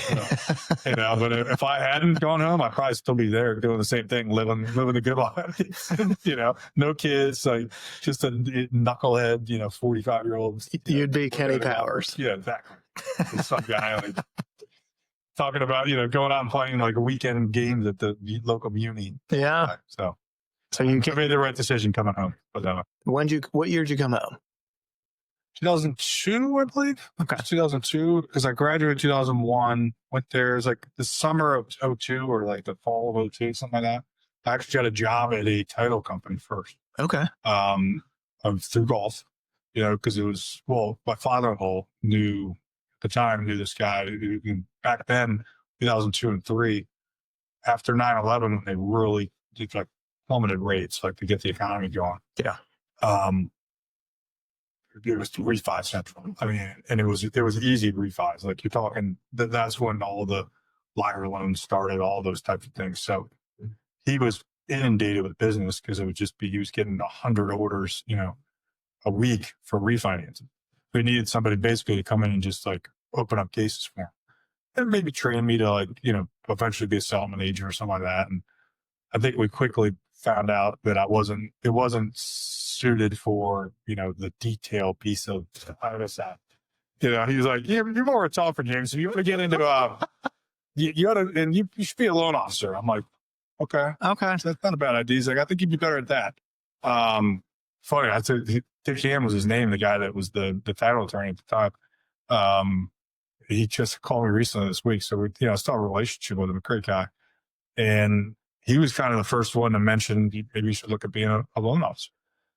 But if I hadn't gone home, I'd probably still be there doing the same thing, living the good life. No kids, like just a knucklehead, 45-year-old. You'd be Kenny Powers. Yeah, exactly. Some guy like talking about, going out and playing like weekend games at the local muni. Yeah. So you made the right decision coming home. But what year did you come home? 2002, I believe. Okay. 2002, because I graduated 2001. Went there. It was like the summer of 2002 or like the fall of 2002, something like that. I actually got a job at a title company first. Okay. Through golf, because it was, my father-in-law knew this guy who back then, 2002 and 2003, after 9/11, they really did like plummeted rates, like to get the economy going. Yeah. It was refi central. I mean, and it was easy refis. Like you're talking, that's when all the liar loans started, all those types of things. So he was inundated with business because it would just be, he was getting 100 orders, a week for refinancing. We needed somebody basically to come in and just like open up cases for him and maybe train me to like, eventually be a settlement agent or something like that. And I think we quickly found out that it wasn't suited for, the detail piece of that. He was like, yeah, you're more a talker, James. If you want to get into, you ought to, and you should be a loan officer. I'm like, okay. So that's not a bad idea. He's like, I think you'd be better at that. Funny. I said, Dick Ham was his name, the guy that was the title attorney at the time. He just called me recently this week. So we, still have a relationship with him, a great guy. And he was kind of the first one to mention maybe you should look at being a loan officer.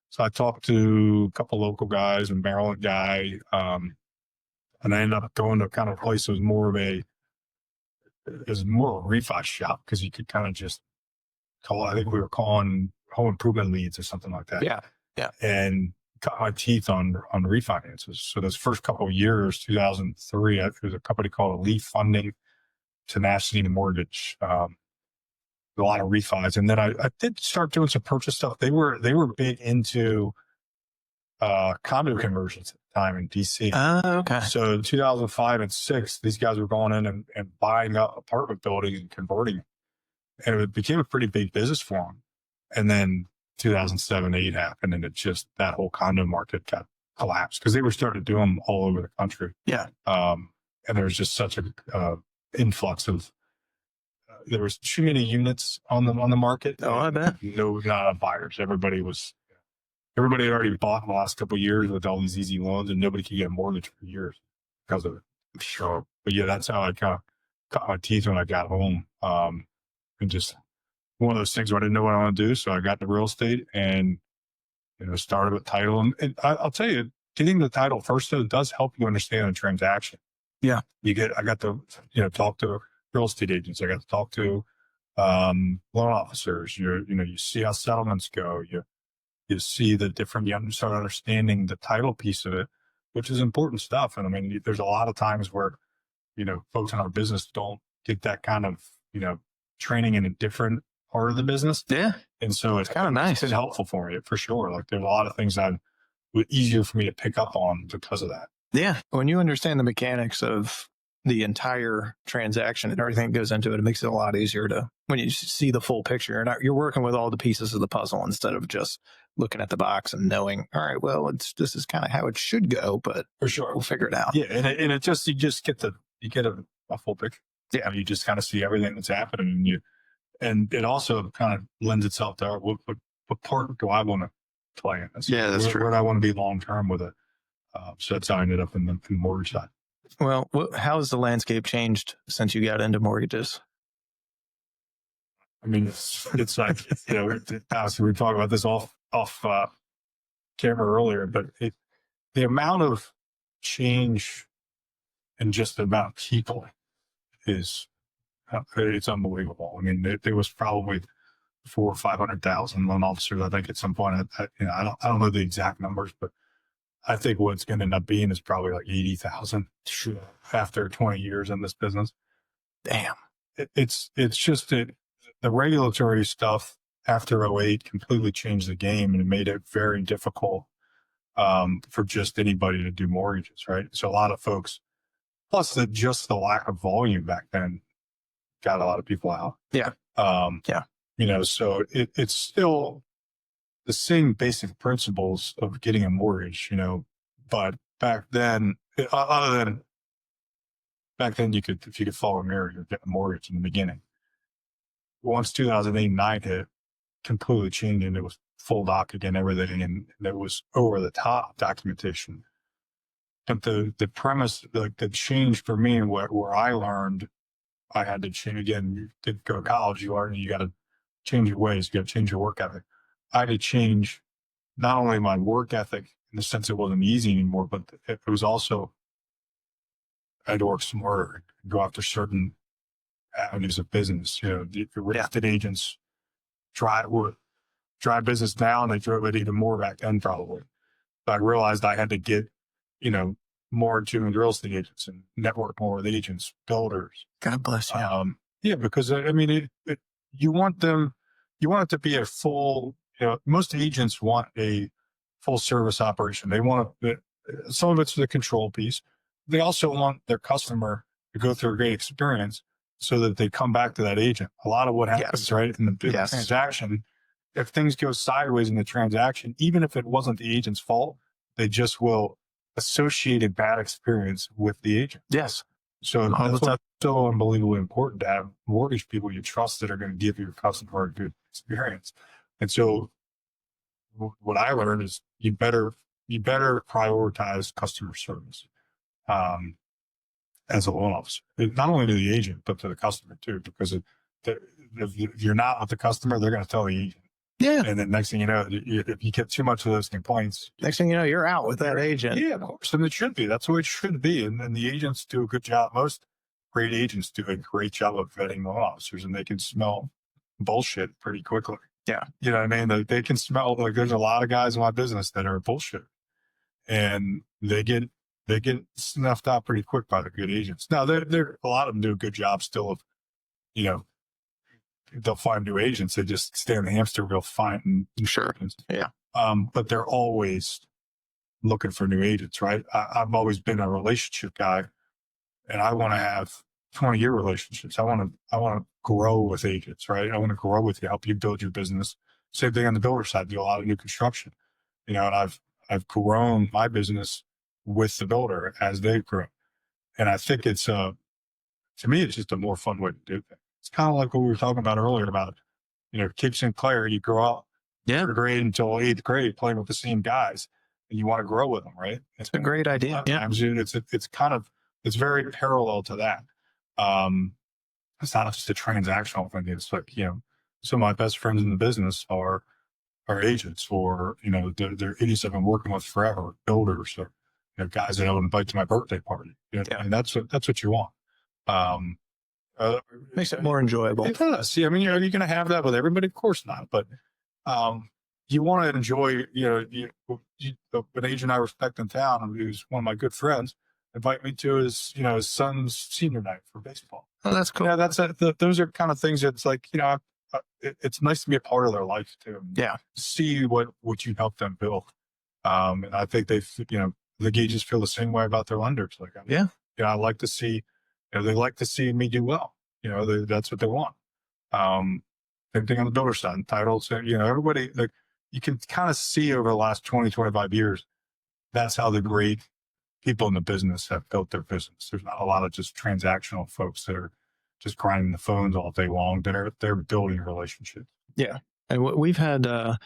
So I talked to a couple local guys, a Maryland guy, and I ended up going to kind of a place that was more of a refi shop because you could kind of just call. I think we were calling home improvement leads or something like that. Yeah. And cut my teeth on refinances. So those first couple of years, 2003, there was a company called Elite Funding, Tenacity Mortgage. A lot of refis. And then I did start doing some purchase stuff. They were big into condo conversions at the time in DC. Okay. So in 2005 and 2006, these guys were going in and buying up apartment buildings and converting them. And it became a pretty big business for them. And then 2007, 2008 happened, and it just, that whole condo market got collapsed because they were starting to do them all over the country. Yeah. And there was just such a influx of, there was too many units on the market. Oh, I bet. No, not buyers. Everybody had already bought in the last couple of years with all these easy loans, and nobody could get a mortgage for years because of it. Sure. But yeah, that's how I kind of cut my teeth when I got home. And just one of those things where I didn't know what I want to do. So I got into real estate and, started with title. And I'll tell you, getting the title first, though, does help you understand the transaction. Yeah. I got to, talk to real estate agents. I got to talk to loan officers. You see how settlements go. You see the different, you start understanding the title piece of it, which is important stuff. And I mean, there's a lot of times where, folks in our business don't get that kind of, training in a different part of the business. Yeah. And so it's kind of nice. It's been helpful for me for sure. Like there's a lot of things that were easier for me to pick up on because of that. Yeah. When you understand the mechanics of the entire transaction and everything that goes into it, it makes it a lot easier when you see the full picture. And you're working with all the pieces of the puzzle instead of just looking at the box and knowing, all right, well, this is kind of how it should go, but for sure we'll figure it out. Yeah. And it just, you get a full picture. Yeah. You just kind of see everything that's happening, and it also kind of lends itself to what part do I want to play in this? Yeah, that's true. Where do I want to be long-term with it? So that's how I ended up in the mortgage side. Well, how has the landscape changed since you got into mortgages? I mean, it's like, obviously we talked about this off camera earlier, but the amount of change and just the amount of people it's unbelievable. I mean, there was probably 400,000 or 500,000 loan officers, I think, at some point. I don't know the exact numbers, but I think what's going to end up being is probably like 80,000 after 20 years in this business. Damn. It's just the regulatory stuff after 2008 completely changed the game, and it made it very difficult for just anybody to do mortgages, right? So a lot of folks Plus, just the lack of volume back then got a lot of people out. Yeah. Yeah. So it's still the same basic principles of getting a mortgage, but back then, other than back then, if you could follow a mirror, you'd get a mortgage in the beginning. Once 2008-9 hit, completely changed, and it was full doc again, everything, and there was over the top documentation. But the premise, like the change for me, and where I learned, I had to change again. You did go to college, you got to change your ways, you got to change your work ethic. I had to change not only my work ethic in the sense it wasn't easy anymore, but it was also I had to work smarter, go after certain avenues of business. The real estate agents drive business down. They drove it even more back then, probably. But I realized I had to get, more into real estate agents and network more with agents, builders. God bless you. Yeah, because you want it to be a full. Most agents want a full service operation. They want some of it's the control piece. They also want their customer to go through a great experience so that they come back to that agent. A lot of what happens, right, in the transaction, if things go sideways in the transaction, even if it wasn't the agent's fault, they just will associate a bad experience with the agent. Yes. So that's why it's so unbelievably important to have mortgage people you trust that are going to give your customer a good experience. And so what I learned is you better prioritize customer service as a loan officer, not only to the agent, but to the customer too, because if you're not with the customer, they're going to tell the agent. Yeah. And then next thing you know, if you get too much of those complaints, next thing you know, you're out with that agent. Yeah, of course. And it should be. That's the way it should be. And then the agents do a good job. Most great agents do a great job of vetting loan officers, and they can smell bullshit pretty quickly. Yeah. You know what I mean? They can smell, like there's a lot of guys in my business that are bullshit, and they get snuffed out pretty quick by the good agents. Now, a lot of them do a good job still of, they'll find new agents. They just stay on the hamster wheel finding insurance. Yeah. But they're always looking for new agents, right? I've always been a relationship guy, and I want to have 20-year relationships. I want to grow with agents, right? I want to grow with you, help you build your business. Same thing on the builder side, do a lot of new construction, and I've grown my business with the builder as they grow. And I think it's, to me, it's just a more fun way to do things. It's kind of like what we were talking about earlier about, Kid Sinclair, you grow up third grade until 8th grade playing with the same guys, and you want to grow with them, right? It's a great idea. Yeah. It's very parallel to that. It's not just a transactional thing. It's like, some of my best friends in the business are agents, or, they're idiots I've been working with forever, builders, or, guys that I'll invite to my birthday party. And that's what you want. Makes it more enjoyable. It does. Yeah, I mean, are you going to have that with everybody? Of course not. But you want to enjoy, an agent I respect in town, who's one of my good friends, invite me to his son's senior night for baseball. Oh, that's cool. Yeah, those are kind of things that's like, it's nice to be a part of their life too. Yeah. See what you help them build. And I think the agents feel the same way about their lenders. Like, I like to see, they like to see me do well. That's what they want. Same thing on the builder side, titles, everybody, like, you can kind of see over the last 20, 25 years, that's how the great people in the business have built their business. There's not a lot of just transactional folks that are just grinding the phones all day long. They're building relationships. Yeah. And we've had and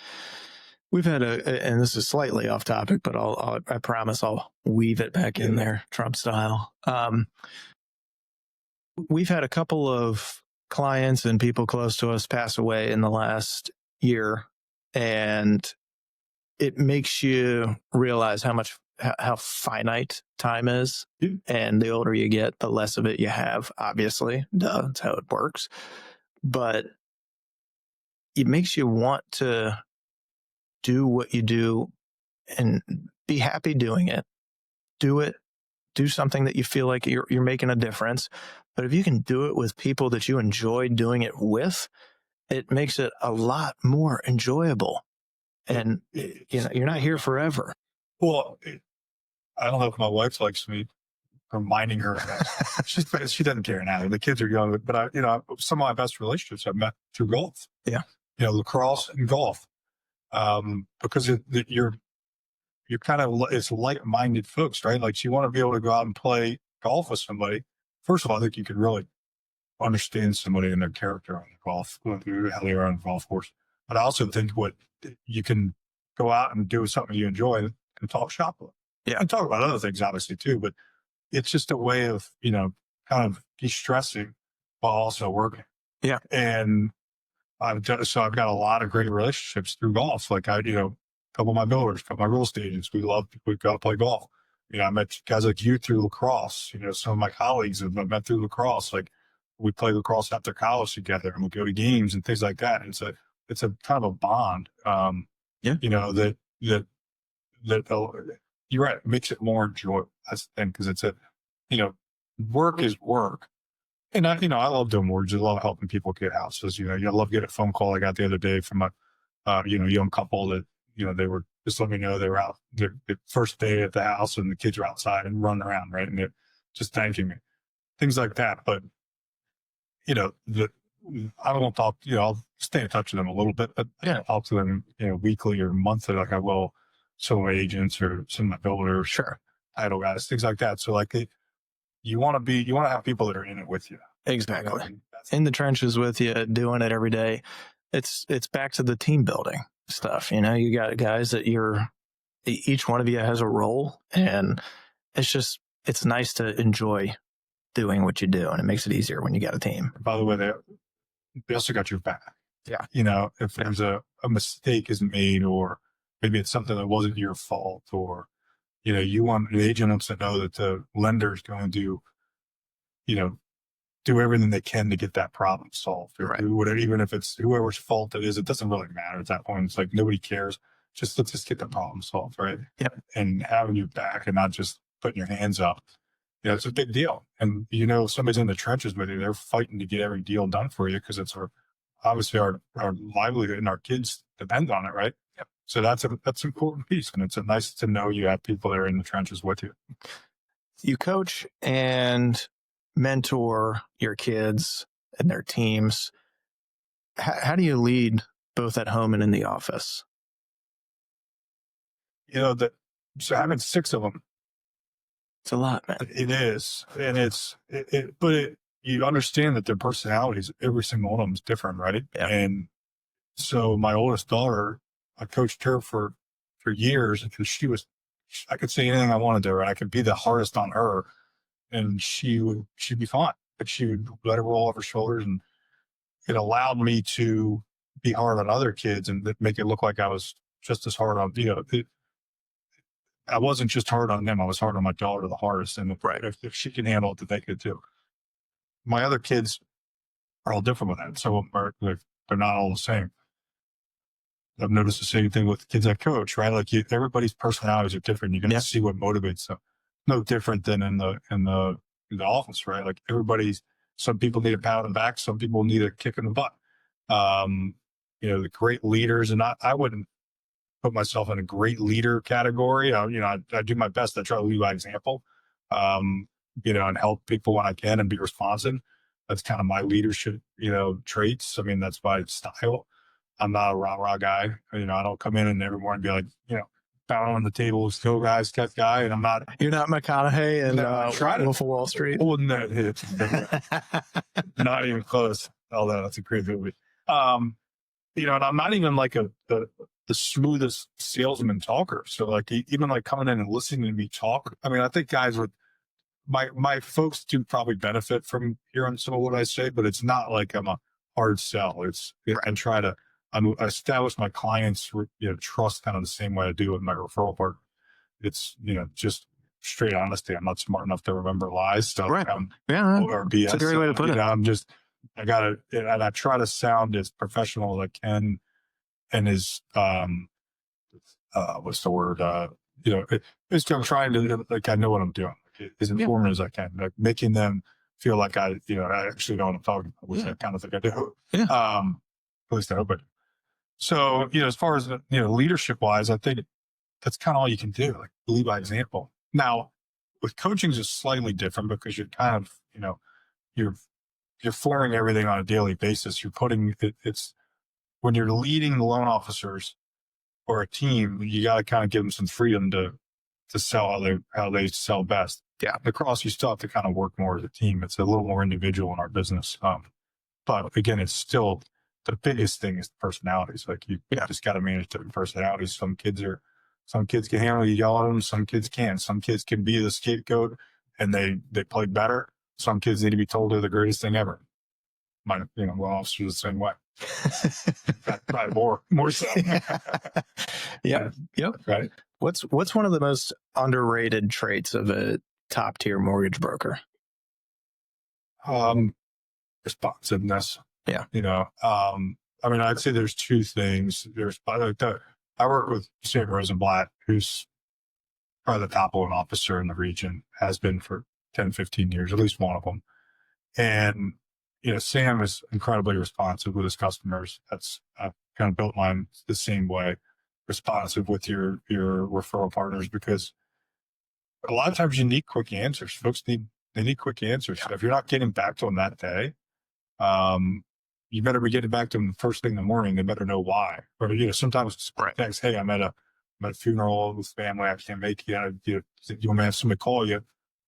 this is slightly off topic, but I promise I'll weave it back in there, Trump style. We've had a couple of clients and people close to us pass away in the last year, and it makes you realize how finite time is. And the older you get, the less of it you have, obviously. That's how it works. But it makes you want to do what you do and be happy doing it. Do something that you feel like you're making a difference. But if you can do it with people that you enjoy doing it with, it makes it a lot more enjoyable. And you're not here forever. Well, I don't know if my wife likes me reminding her. She doesn't care now. The kids are young, but some of my best relationships I've met through golf. Yeah. Lacrosse and golf. Because you're kind of, it's like-minded folks, right? Like, you want to be able to go out and play golf with somebody. First of all, I think you could really understand somebody and their character on the golf, how they are on the golf course. But I also think you can go out and do something you enjoy and talk shop with. Yeah. And talk about other things, obviously, too, but it's just a way of, kind of de-stressing while also working. Yeah. And I've got a lot of great relationships through golf. Like, a couple of my builders, a couple of my real estate agents, we got to play golf. I met guys like you through lacrosse. Some of my colleagues have met through lacrosse. Like, we play lacrosse after college together, and we go to games and things like that. And it's a kind of a bond. That you're right. It makes it more enjoyable. That's the thing, because it's work is work. And I love doing mortgages. I love helping people get houses. I love getting a phone call I got the other day from a, young couple that, they were just letting me know they were out the first day at the house and the kids were outside and running around, right? And they're just thanking me, things like that. But, I won't talk, I'll stay in touch with them a little bit, but I talk to them, weekly or monthly, like I will some of my agents or some of my builders, Sure, title guys, things like that. So, like, you want to have people that are in it with you. Exactly. In the trenches with you, doing it every day. It's back to the team building stuff. You got guys that each one of you has a role, and it's nice to enjoy doing what you do, and it makes it easier when you got a team. By the way, they also got your back. Yeah. If there's a mistake is made, or maybe it's something that wasn't your fault, or, you want the agent to know that the lender is going to, do everything they can to get that problem solved, or do whatever, even if it's whoever's fault it is, it doesn't really matter at that point. It's like, nobody cares. Let's just get the problem solved. Right. Yep. And having you back and not just putting your hands up. It's a big deal. And, if somebody's in the trenches with you, they're fighting to get every deal done for you, because it's obviously our livelihood, and our kids depend on it. Right. Yep. So that's an important piece. And it's nice to know you have people that are in the trenches with you. You coach and mentor your kids and their teams. How do you lead both at home and in the office? So having 6 of them, it's a lot, man. It is. And but you understand that their personalities, every single one of them is different, right? Yeah. And so my oldest daughter, I coached her for years, because I could say anything I wanted to her, and I could be the hardest on her, and she'd be fine. But she would let it roll off her shoulders, and it allowed me to be hard on other kids and make it look like I was just as hard on, I wasn't just hard on them. I was hard on my daughter the hardest. And if she can handle it, then they could too. My other kids are all different with that. So they're not all the same. I've noticed the same thing with the kids I coach, right? Like, everybody's personalities are different. You're going to see what motivates them. No different than in the office, right? Like, some people need a pat on the back. Some people need a kick in the butt. The great leaders, and I wouldn't put myself in a great leader category. I do my best to try to lead by example, and help people when I can and be responsive. That's kind of my leadership, traits. I mean, that's my style. I'm not a rah-rah guy. I don't come in and every morning be like, pound on the table, still guys, cat guy. And I'm not. You're not McConaughey and Wolf of Wall Street. Wouldn't that hit? Not even close. Although that's a great movie. And I'm not even like the smoothest salesman talker. So, like, even like coming in and listening to me talk. I mean, I think guys would, my folks do probably benefit from hearing some of what I say, but it's not like I'm a hard sell. And try to establish my clients, trust kind of the same way I do with my referral partner. It's, just straight honesty. I'm not smart enough to remember lies. So, or BS. It's a great way to put it. And I try to sound as professional as I can, and as, what's the word? Basically I'm trying to, like, I know what I'm doing, as informative as I can, like, making them feel like I actually know what I'm talking about, which I kind of think I do. Yeah. At least I hope I do. So, as far as, leadership wise, I think that's kind of all you can do, like, lead by example. Now, with coaching is slightly different because you're kind of, you're forming everything on a daily basis. You're putting it's when you're leading the loan officers or a team, you got to kind of give them some freedom to sell how they sell best. Yeah. Lacrosse, you still have to kind of work more as a team. It's a little more individual in our business. But again, it's still the biggest thing is personalities. Like you just got to manage different personalities. Some kids can handle you yell at them. Some kids can't. Some kids can be the scapegoat and they play better. Some kids need to be told they're the greatest thing ever. Loan officers the same way. Probably more so. Yeah. Yep. Right. What's one of the most underrated traits of a top tier mortgage broker? Responsiveness. Yeah. I'd say there's two things. I work with Sam Rosenblatt, who's probably the top loan officer in the region, has been for 10, 15 years, at least one of them. And, Sam is incredibly responsive with his customers. I've kind of built mine the same way, responsive with your referral partners, because a lot of times you need quick answers. Folks need quick answers. So if you're not getting back to them that day, you better be getting back to them the first thing in the morning. They better know why. Or, sometimes it's text, hey, I'm at a funeral with family. I can't make it. You want me to have somebody call you,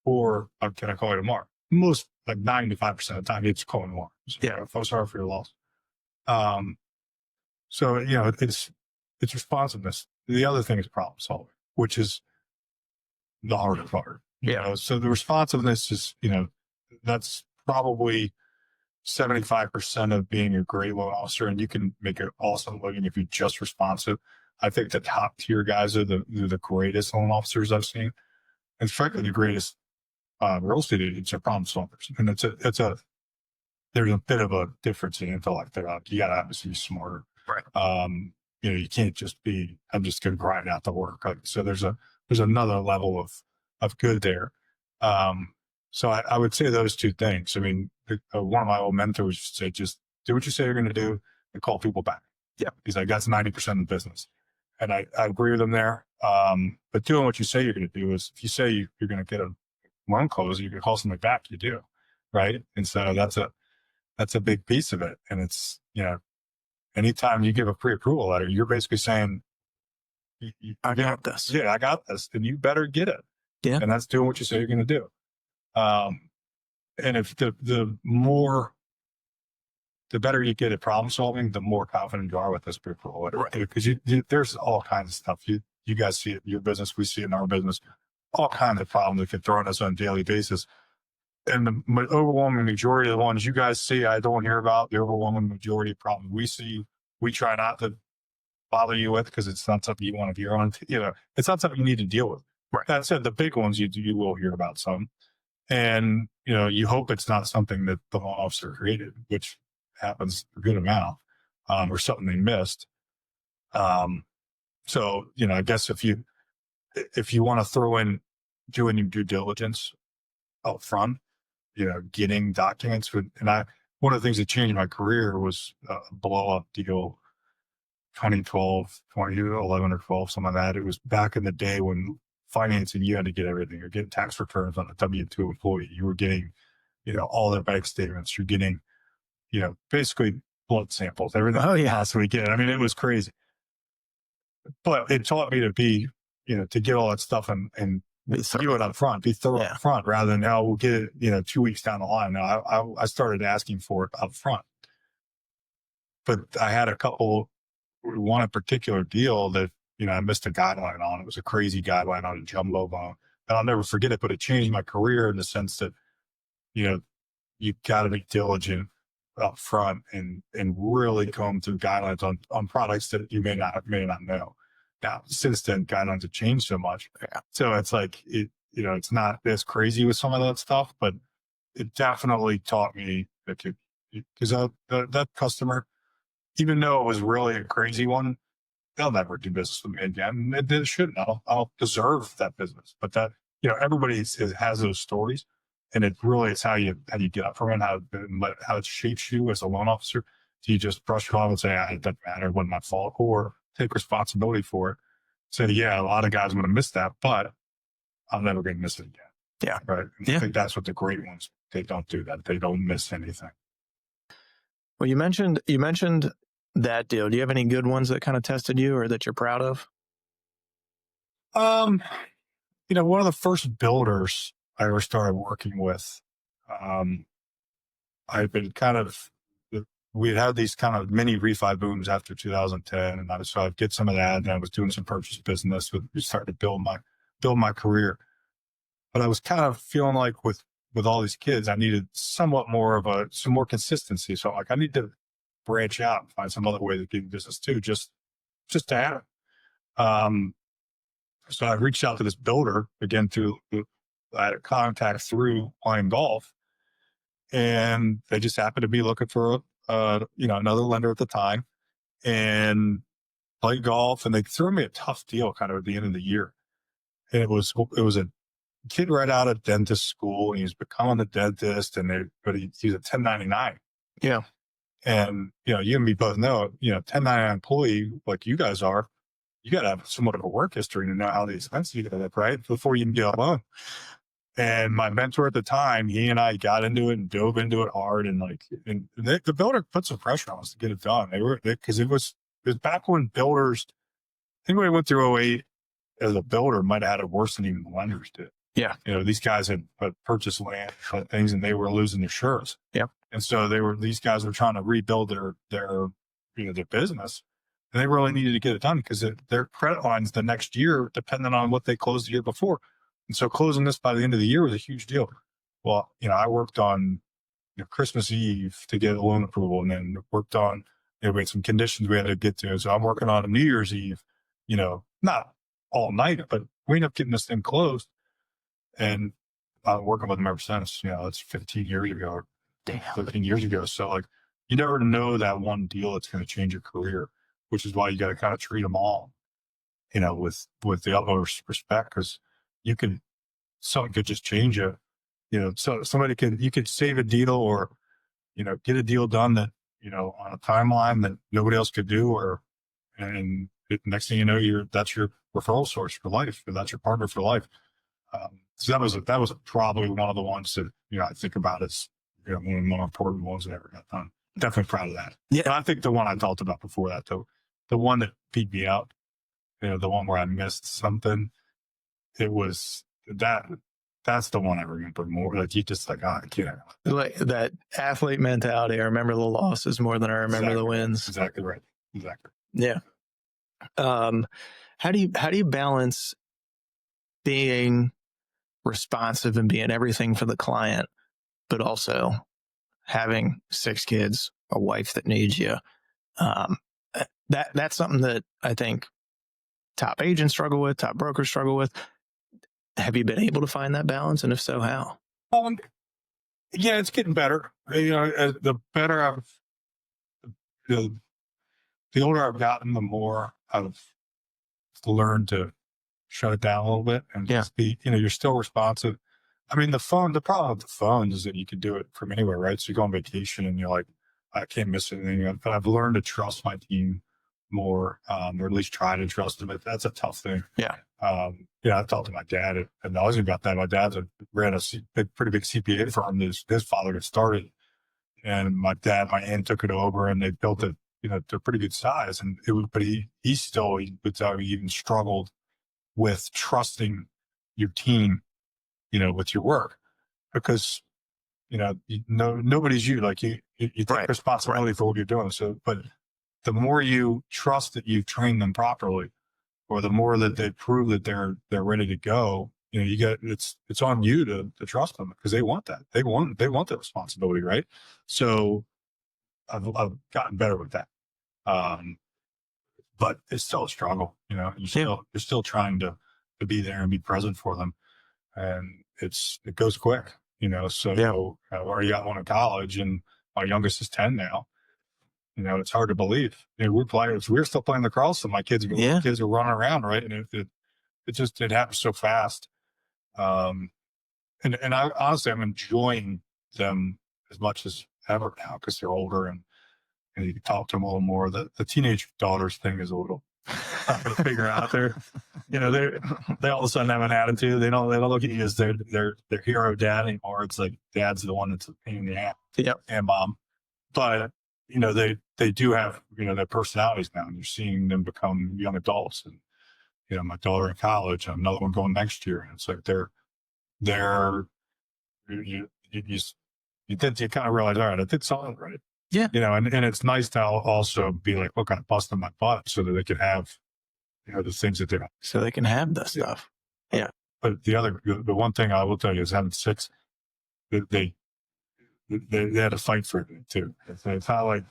or can I call you tomorrow? Most, like 95% of the time, it's calling tomorrow. So, I feel sorry for your loss. It's responsiveness. The other thing is problem solving, which is the harder part. So the responsiveness is, that's probably 75% of being a great loan officer, and you can make an awesome living if you're just responsive. I think the top tier guys are the greatest loan officers I've seen, and frankly, the greatest real estate agents are problem solvers. And there's a bit of a difference in intellect there. You got to obviously be smarter, right? You can't just be, I'm just going to grind out the work. So there's another level of good there. So I would say those two things. I mean, one of my old mentors said, just do what you say you're going to do and call people back. Yeah. He's like, that's 90% of the business. And I agree with him there. But doing what you say you're going to do is, if you say you're going to get a loan close, you can call somebody back, you do. Right. And so that's a big piece of it. And it's, anytime you give a pre-approval letter, you're basically saying, I got this. Yeah, I got this. And you better get it. Yeah. And that's doing what you say you're going to do. And if the better you get at problem solving, the more confident you are with this pre-approval letter. Right. Because there's all kinds of stuff. You guys see it in your business. We see it in our business. All kinds of problems that get thrown at us on a daily basis. And the overwhelming majority of the ones you guys see, I don't hear about. The overwhelming majority of problems we see, we try not to bother you with because it's not something you want to hear on. It's not something you need to deal with. Right. That said, the big ones you will hear about some. And, you hope it's not something that the loan officer created, which happens a good amount, or something they missed. So, I guess if you want to throw in doing your due diligence up front, getting documents one of the things that changed my career was a blow up deal, 2012, 2011 or 12, something like that. It was back in the day when financing, you had to get everything. You're getting tax returns on a W-2 employee. You were getting, all their bank statements. You're getting, basically blood samples, everything. Oh yeah. Possibly get. I mean, it was crazy. But it taught me to be, to get all that stuff and do it up front, be thorough up front, rather than now we'll get it, 2 weeks down the line. Now I started asking for it up front. But I had one in particular deal that, I missed a guideline on. It was a crazy guideline on a jumbo loan. And I'll never forget it, but it changed my career in the sense that, you've got to be diligent up front and really comb through guidelines on products that you may not know. Now, since then, guidelines have changed so much. Yeah. So it's like, it's not as crazy with some of that stuff, but it definitely taught me that because that customer, even though it was really a crazy one, they'll never do business with me again. They shouldn't. I'll deserve that business. But that, everybody has those stories, and it's how you get up from it, how it shapes you as a loan officer. Do you just brush it off and say, it doesn't matter, it wasn't my fault, or take responsibility for it? Say, yeah, a lot of guys would have missed that, but I'm never going to miss it again. Yeah. Right. And I think that's what the great ones, they don't do that. They don't miss anything. Well, you mentioned that deal. Do you have any good ones that kind of tested you or that you're proud of? One of the first builders I ever started working with, I've been we had these kind of mini refi booms after 2010. And so I'd get some of that. And I was doing some purchase business starting to build my career. But I was kind of feeling like with all these kids, I needed somewhat more of some more consistency. So like, I need to branch out and find some other way to do business too, just to have it. So I reached out to this builder again I had a contact through playing golf, and they just happened to be looking for another lender at the time, and played golf, and they threw me a tough deal kind of at the end of the year. And it was a kid right out of dentist school, and he's becoming a dentist, but he's a 1099. Yeah. And you and me both know, 1099 employee like you guys are, you got to have somewhat of a work history to know how the expenses you got to have, right? Before you can get a loan. And my mentor at the time, he and I got into it and dove into it hard. And the builder put some pressure on us to get it done. Because it was back when builders, I think when we went through '08 as a builder, might have had it worse than even the lenders did. Yeah. These guys had purchased land and things, and they were losing their shirts. Yeah. And so these guys were trying to rebuild their business. And they really needed to get it done because their credit lines the next year depended on what they closed the year before. And so closing this by the end of the year was a huge deal. Well, I worked on Christmas Eve to get a loan approval, and then worked on, we had some conditions we had to get to. So I'm working on a New Year's Eve, not all night, but we ended up getting this thing closed. And I'm working with them ever since. It's 15 years ago, or 13 years ago. So like, you never know that one deal that's going to change your career, which is why you got to kind of treat them all, with the utmost respect, because something could just change you. So you could save a deal or, get a deal done that, on a timeline that nobody else could do, and next thing you know, that's your referral source for life, or that's your partner for life. So that was probably one of the ones that, I think about as, one of the more important ones that ever got done. Definitely proud of that. Yeah. And I think the one I talked about before that, though, the one that beat me out, the one where I missed something, it was that's the one I remember more. Like, you just like, I can't. Like that athlete mentality. I remember the losses more than I remember the wins. Exactly right. Exactly. Yeah. How do you balance being responsive and being everything for the client, but also having 6 kids, a wife that needs you? That's something that I think top agents struggle with, top brokers struggle with. Have you been able to find that balance? And if so, how? Yeah, it's getting better. The better the older I've gotten, the more I've learned to shut it down a little bit and just be, you're still responsive. I mean, the problem with the phone is that you can do it from anywhere, right? So you go on vacation and you're like, I can't miss anything. But I've learned to trust my team more, or at least try to trust them. But that's a tough thing. Yeah. I talked to my dad and I was about that. My dad ran a pretty big CPA firm. His father had started, and my aunt took it over, and they built it, to a pretty good size. And but he would tell me he even struggled with trusting your team, with your work, because, nobody's you. Like you take responsibility for what you're doing. So, but the more you trust that you've trained them properly, or the more that they prove that they're ready to go, it's on you to trust them, because they want that. They want the responsibility, right? So I've gotten better with that. But it's still a struggle, you're still trying to be there and be present for them. And it goes quick, so I already got one in college, and my youngest is 10 now. It's hard to believe. We're still playing lacrosse, and my kids are running around, right? And it happens so fast. And I honestly, I'm enjoying them as much as ever now, because they're older, and you can talk to them a little more. The teenage daughters thing is a little not going to figure out. They all of a sudden have an attitude. They don't look at you as their hero dad anymore. It's like dad's the one that's a pain in the ass. Yep. And mom. But, they do have, their personalities now, and you're seeing them become young adults. And, my daughter in college, another one going next year. And it's like you kind of realize, all right, I did something right. Yeah. And it's nice to also be like, look, I'm busting my butt so that they can have, the things that they're. So they can have the stuff. Yeah. But the one thing I will tell you is having 6, they had to fight for it too. It's not like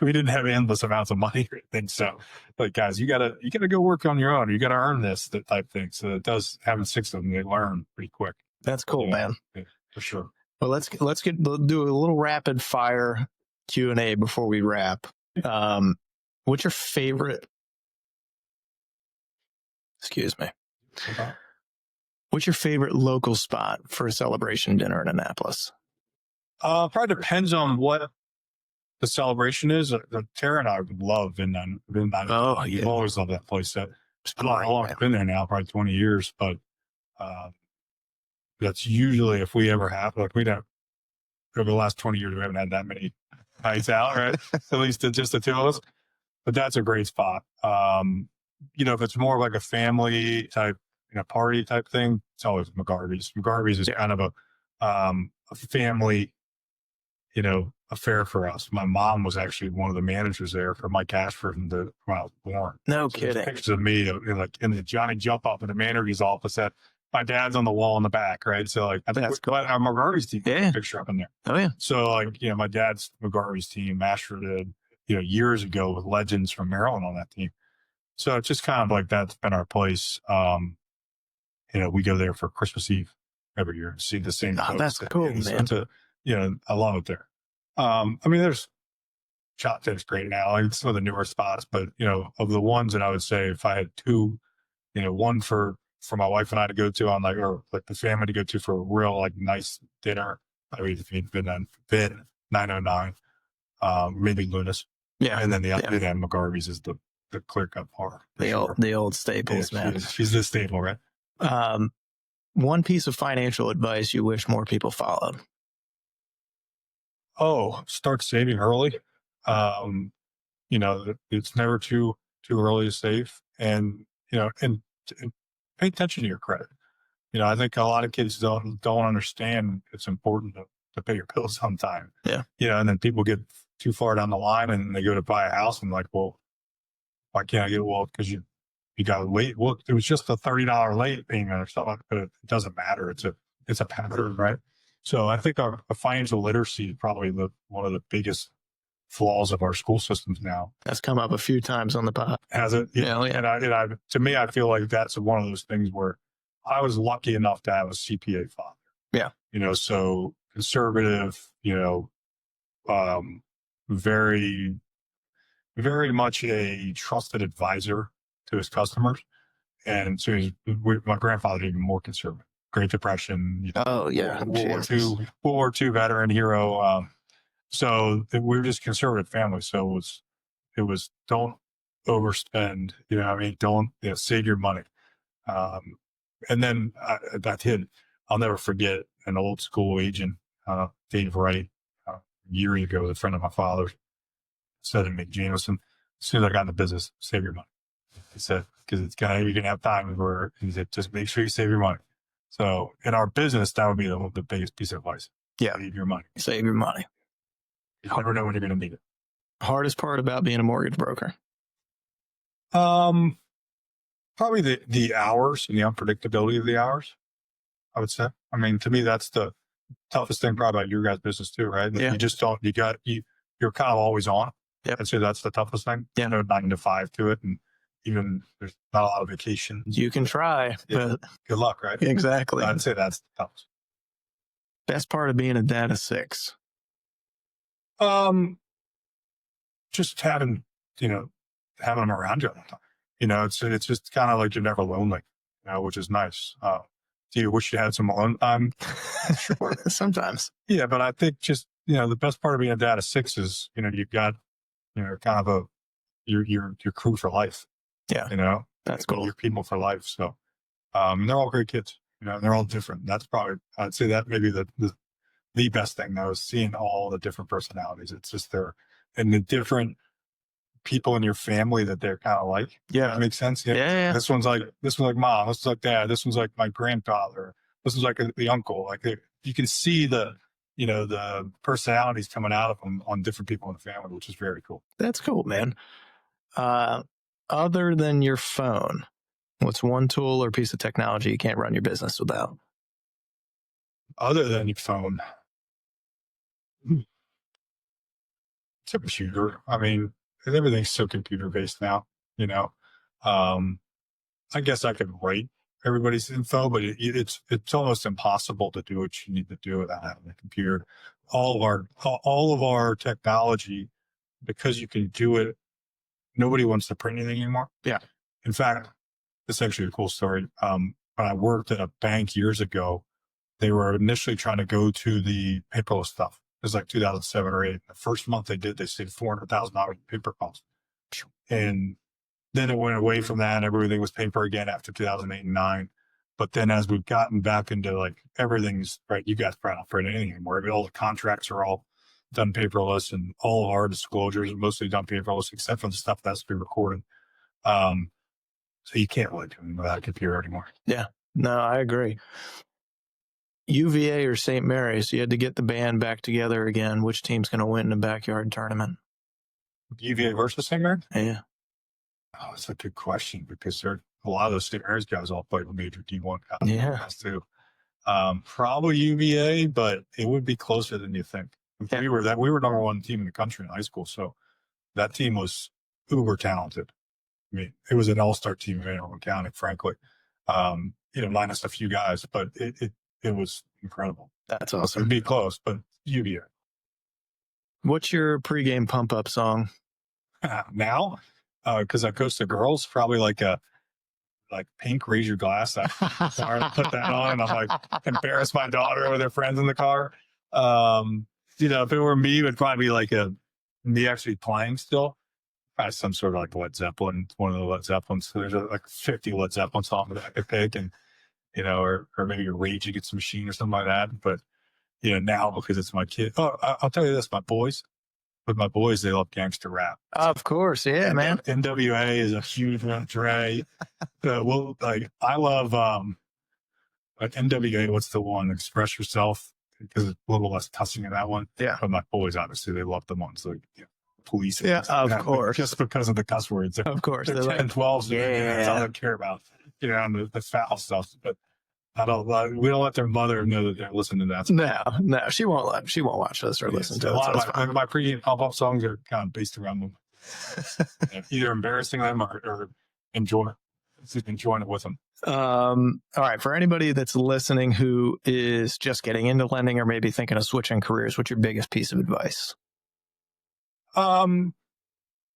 we didn't have endless amounts of money or anything. So like, guys, you gotta go work on your own. You gotta earn this, that type thing. So it does, having 6 of them, they learn pretty quick. That's cool, man. Yeah, for sure. Well, let's do a little rapid fire Q&A before we wrap. What's your favorite? Excuse me. Okay. What's your favorite local spot for a celebration dinner in Annapolis? Probably depends on what the celebration is. Tara and I love Midnight. Oh, yeah. We've always loved that place. I don't know how long I've been there now, probably 20 years, but that's usually, if we ever have, like, we don't, over the last 20 years, we haven't had that many nights out, right? At least just the 2 of us. But that's a great spot. If it's more like a family type, party type thing, it's always McGarvey's. McGarvey's is kind of a family, affair for us. My mom was actually one of the managers there for Mike Ashford when I was born. No So kidding. pictures of me in the Johnny Jump Up in the manager's office. That my dad's on the wall in the back, right? So like, I think That's cool. Our McGarvey's team picture up in there. Oh yeah. So like, my dad's McGarvey's team, Ashford did, years ago with legends from Maryland on that team. So it's just kind of like, that's been our place. We go there for Christmas Eve every year, see the same. Oh, that's cool, man. So I love it there. There's Shot Tip's great now. It's some of the newer spots, but of the ones that I would say, if I had 2, one for my wife and I to go to on or the family to go to for a real like nice dinner, I mean, if you'd been 909, maybe Luna's. Yeah. And then the McGarvey's is the clear cut par. The old staples, man. She's the staple, right? One piece of financial advice you wish more people followed. Oh, start saving early. It's never too early to save, and and pay attention to your credit. I think a lot of kids don't understand it's important to pay your bills on time. Yeah. And then people get too far down the line and they go to buy a house and like, well, why can't I get because you got late? Well, it was just a $30 late payment or something, but it doesn't matter. It's a pattern, right? So I think our financial literacy is probably one of the biggest flaws of our school systems now. That's come up a few times on the pod. Has it? Yeah. And to me, I feel like that's one of those things where I was lucky enough to have a CPA father. Yeah. So conservative, very, very much a trusted advisor to his customers. And so my grandfather, even more conservative. Great Depression. Oh yeah. World War II veteran hero. So we were just a conservative family. So it was don't overspend, don't save your money. And then that hit, I'll never forget an old school agent, Dave Wright, years ago, a friend of my father's, said to me, Jamison, as soon as I got in the business, save your money. He said, because you're going to have times where, he said, just make sure you save your money. So in our business, that would be the biggest piece of advice. Yeah. Save your money. Save your money. You never know when you're going to need it. Hardest part about being a mortgage broker? Probably the hours and the unpredictability of the hours, I would say. To me, that's the toughest thing probably about your guys' business too, right? Yeah. You just don't, you're kind of always on. Yep. I'd say that's the toughest thing. Yeah. 9 to 5 to it. And even there's not a lot of vacation. You can try, but good luck, right? Exactly. I'd say that's the toughest. Best part of being a dad of 6? Just having them around you all the time. It's just kind of like you're never lonely, which is nice. Do you wish you had some alone time? Sure. Sometimes. Yeah, but I think just, the best part of being a dad of 6 is, you've got, kind of your crew for life. Yeah. You know, That's cool. Your people for life. So, they're all great kids. You know, they're all different. That's probably, I'd say that maybe the best thing though is seeing all the different personalities. It's just and the different people in your family that they're kind of like. Yeah. That makes sense. Yeah. This one's like mom. This one's like dad. This one's like my grandfather. This one's like the uncle. Like you can see the personalities coming out of them on different people in the family, which is very cool. That's cool, man. Other than your phone, what's one tool or piece of technology you can't run your business without? Other than your phone, it's a computer. I mean, everything's so computer based now, you know. I guess I could write everybody's info, but it's almost impossible to do what you need to do without having a computer. All of our technology, because you can do it, nobody wants to print anything anymore. Yeah. In fact, this is actually a cool story. When I worked at a bank years ago, they were initially trying to go to the paperless stuff. It was like 2007 or 8. The first month they did, they saved $400,000 in paper costs. And then it went away from that and everything was paper again after 2008 and 9. But then as we've gotten back into like everything's right, you guys probably don't print anything anymore. I mean, all the contracts are all done paperless and all of our disclosures are mostly done paperless, except for the stuff that's been recorded. So you can't really do anything without a computer anymore. Yeah, no, I agree. UVA or St. Mary's, you had to get the band back together again. Which team's going to win in a backyard tournament? UVA versus St. Mary's? Yeah. Oh, that's a good question because a lot of those St. Mary's guys all played with major D1 guys. Yeah. Too. Probably UVA, but it would be closer than you think. Yeah. We were number one team in the country in high school, so that team was uber talented. I mean, it was an all-star team in Anne Arundel County, frankly. Minus a few guys, but it was incredible. That's awesome. It'd be close, but UVA. What's your pregame pump-up song? Now, because I coach the girls, probably like Pink, Raise Your Glass. I put that on and I'm like, embarrass my daughter with her friends in the car. If it were me, it would probably be like me actually playing still. Probably some sort of like Led Zeppelin, one of the Led Zeppelins. So there's like 50 Led Zeppelin songs that I could pick and, or maybe a Rage Against the Machine or something like that. But, now because it's my kid. Oh, I'll tell you this, with my boys, they love gangster rap. Of course. Yeah, man. NWA is a huge one. Dre. I love, NWA. What's the one? Express Yourself. Because it's a little less cussing in that one. Yeah. But my boys, obviously, they love the ones like, police. Yeah, of course. Just because of the cuss words. Of course. They're 10, 12s. Yeah. That's all they care about. And the foul stuff. But we don't let their mother know that they're listening to that. No, she won't watch this or listen to it. A lot of my pre pop-up songs are kind of based around them. Either embarrassing them or enjoying it with them. All right. For anybody that's listening who is just getting into lending or maybe thinking of switching careers, what's your biggest piece of advice? Know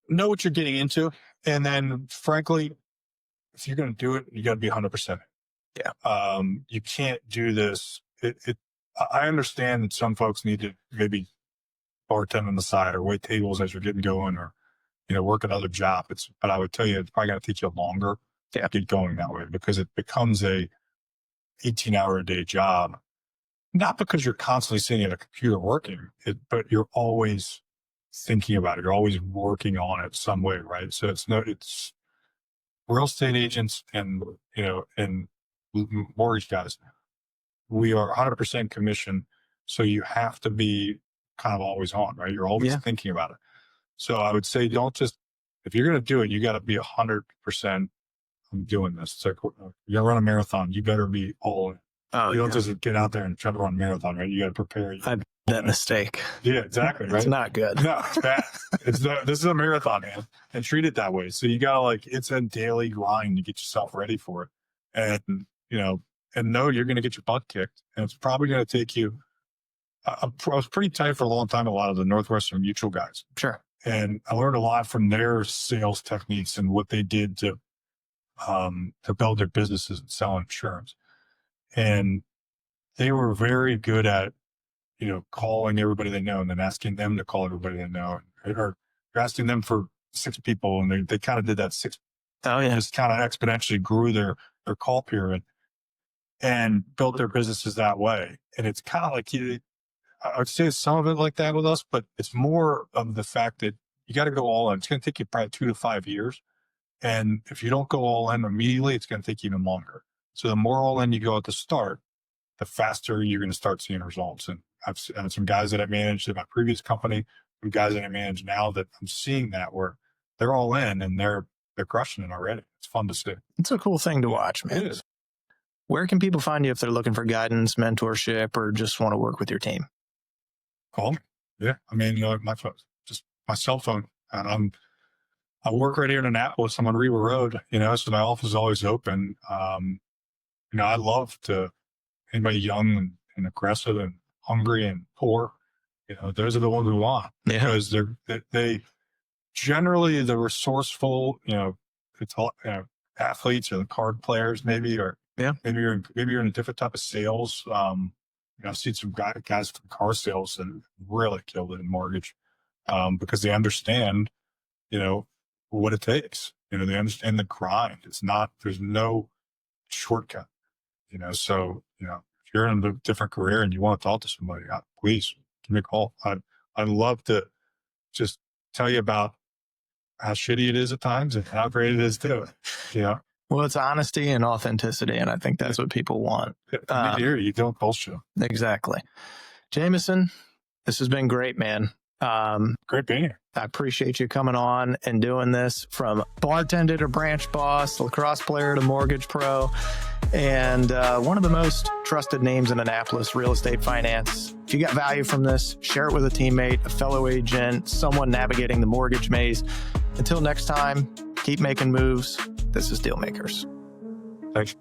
what you're getting into. And then frankly, if you're going to do it, you got to be 100%. Yeah. You can't do this. I understand that some folks need to maybe bartend on the side or wait tables as you're getting going or, work another job. But I would tell you, it's probably going to take you longer to get going that way because it becomes a 18-hour-a-day job. Not because you're constantly sitting at a computer working, but you're always thinking about it. You're always working on it some way, right? So it's real estate agents and mortgage guys. We are 100% commission. So you have to be kind of always on, right? You're always thinking about it. So I would say if you're going to do it, you got to be 100%. I'm doing this. It's like, you're going to run a marathon. You better be all in. Oh, you don't just get out there and try to run a marathon, right? You got to prepare. I've that mistake. Yeah, exactly. Right. It's not good. No, it's bad. This is a marathon, man, and treat it that way. So you gotta it's a daily grind to get yourself ready for it, and know you're going to get your butt kicked, and it's probably going to take you. I was pretty tight for a long time. A lot of the Northwestern Mutual guys, sure, and I learned a lot from their sales techniques and what they did to build their businesses and sell insurance, and they were very good at calling everybody they know and then asking them to call everybody they know, or asking them for 6 people, and they kind of did that 6. Oh yeah. Just kind of exponentially grew their call pyramid and built their businesses that way. And it's kind of like I would say some of it like that with us, but it's more of the fact that you got to go all in. It's going to take you probably 2 to 5 years. And if you don't go all in immediately, it's going to take even longer. So the more all in you go at the start, the faster you're going to start seeing results. And I've some guys that I managed at my previous company, some guys that I manage now that I'm seeing that where they're all in and they're crushing it already. It's fun to see. It's a cool thing to watch, man. It is. Where can people find you if they're looking for guidance, mentorship, or just want to work with your team? Call me. Yeah. I mean, my phone, just my cell phone. And I work right here in Annapolis. I'm on Reba Road, so my office is always open. I love to, anybody young and aggressive and hungry and poor, those are the ones we want. Yeah. Because they generally, the resourceful, it's all, athletes or the card players maybe, or maybe you're in a different type of sales. I've seen some guys from car sales that really killed it in mortgage, because they understand, what it takes. They understand the grind. There's no shortcut, so, if you're in a different career and you want to talk to somebody, please give me a call. I'd love to just tell you about how shitty it is at times and how great it is too. Well, it's honesty and authenticity, and I think that's what people want. You don't bullshit. Exactly. Jamison, this has been great, man. Great being here. I appreciate you coming on and doing this, from bartender to branch boss, lacrosse player to mortgage pro, and one of the most trusted names in Annapolis real estate finance. If you got value from this, share it with a teammate, a fellow agent, someone navigating the mortgage maze. Until next time, keep making moves. This is Dealmakers. Thanks.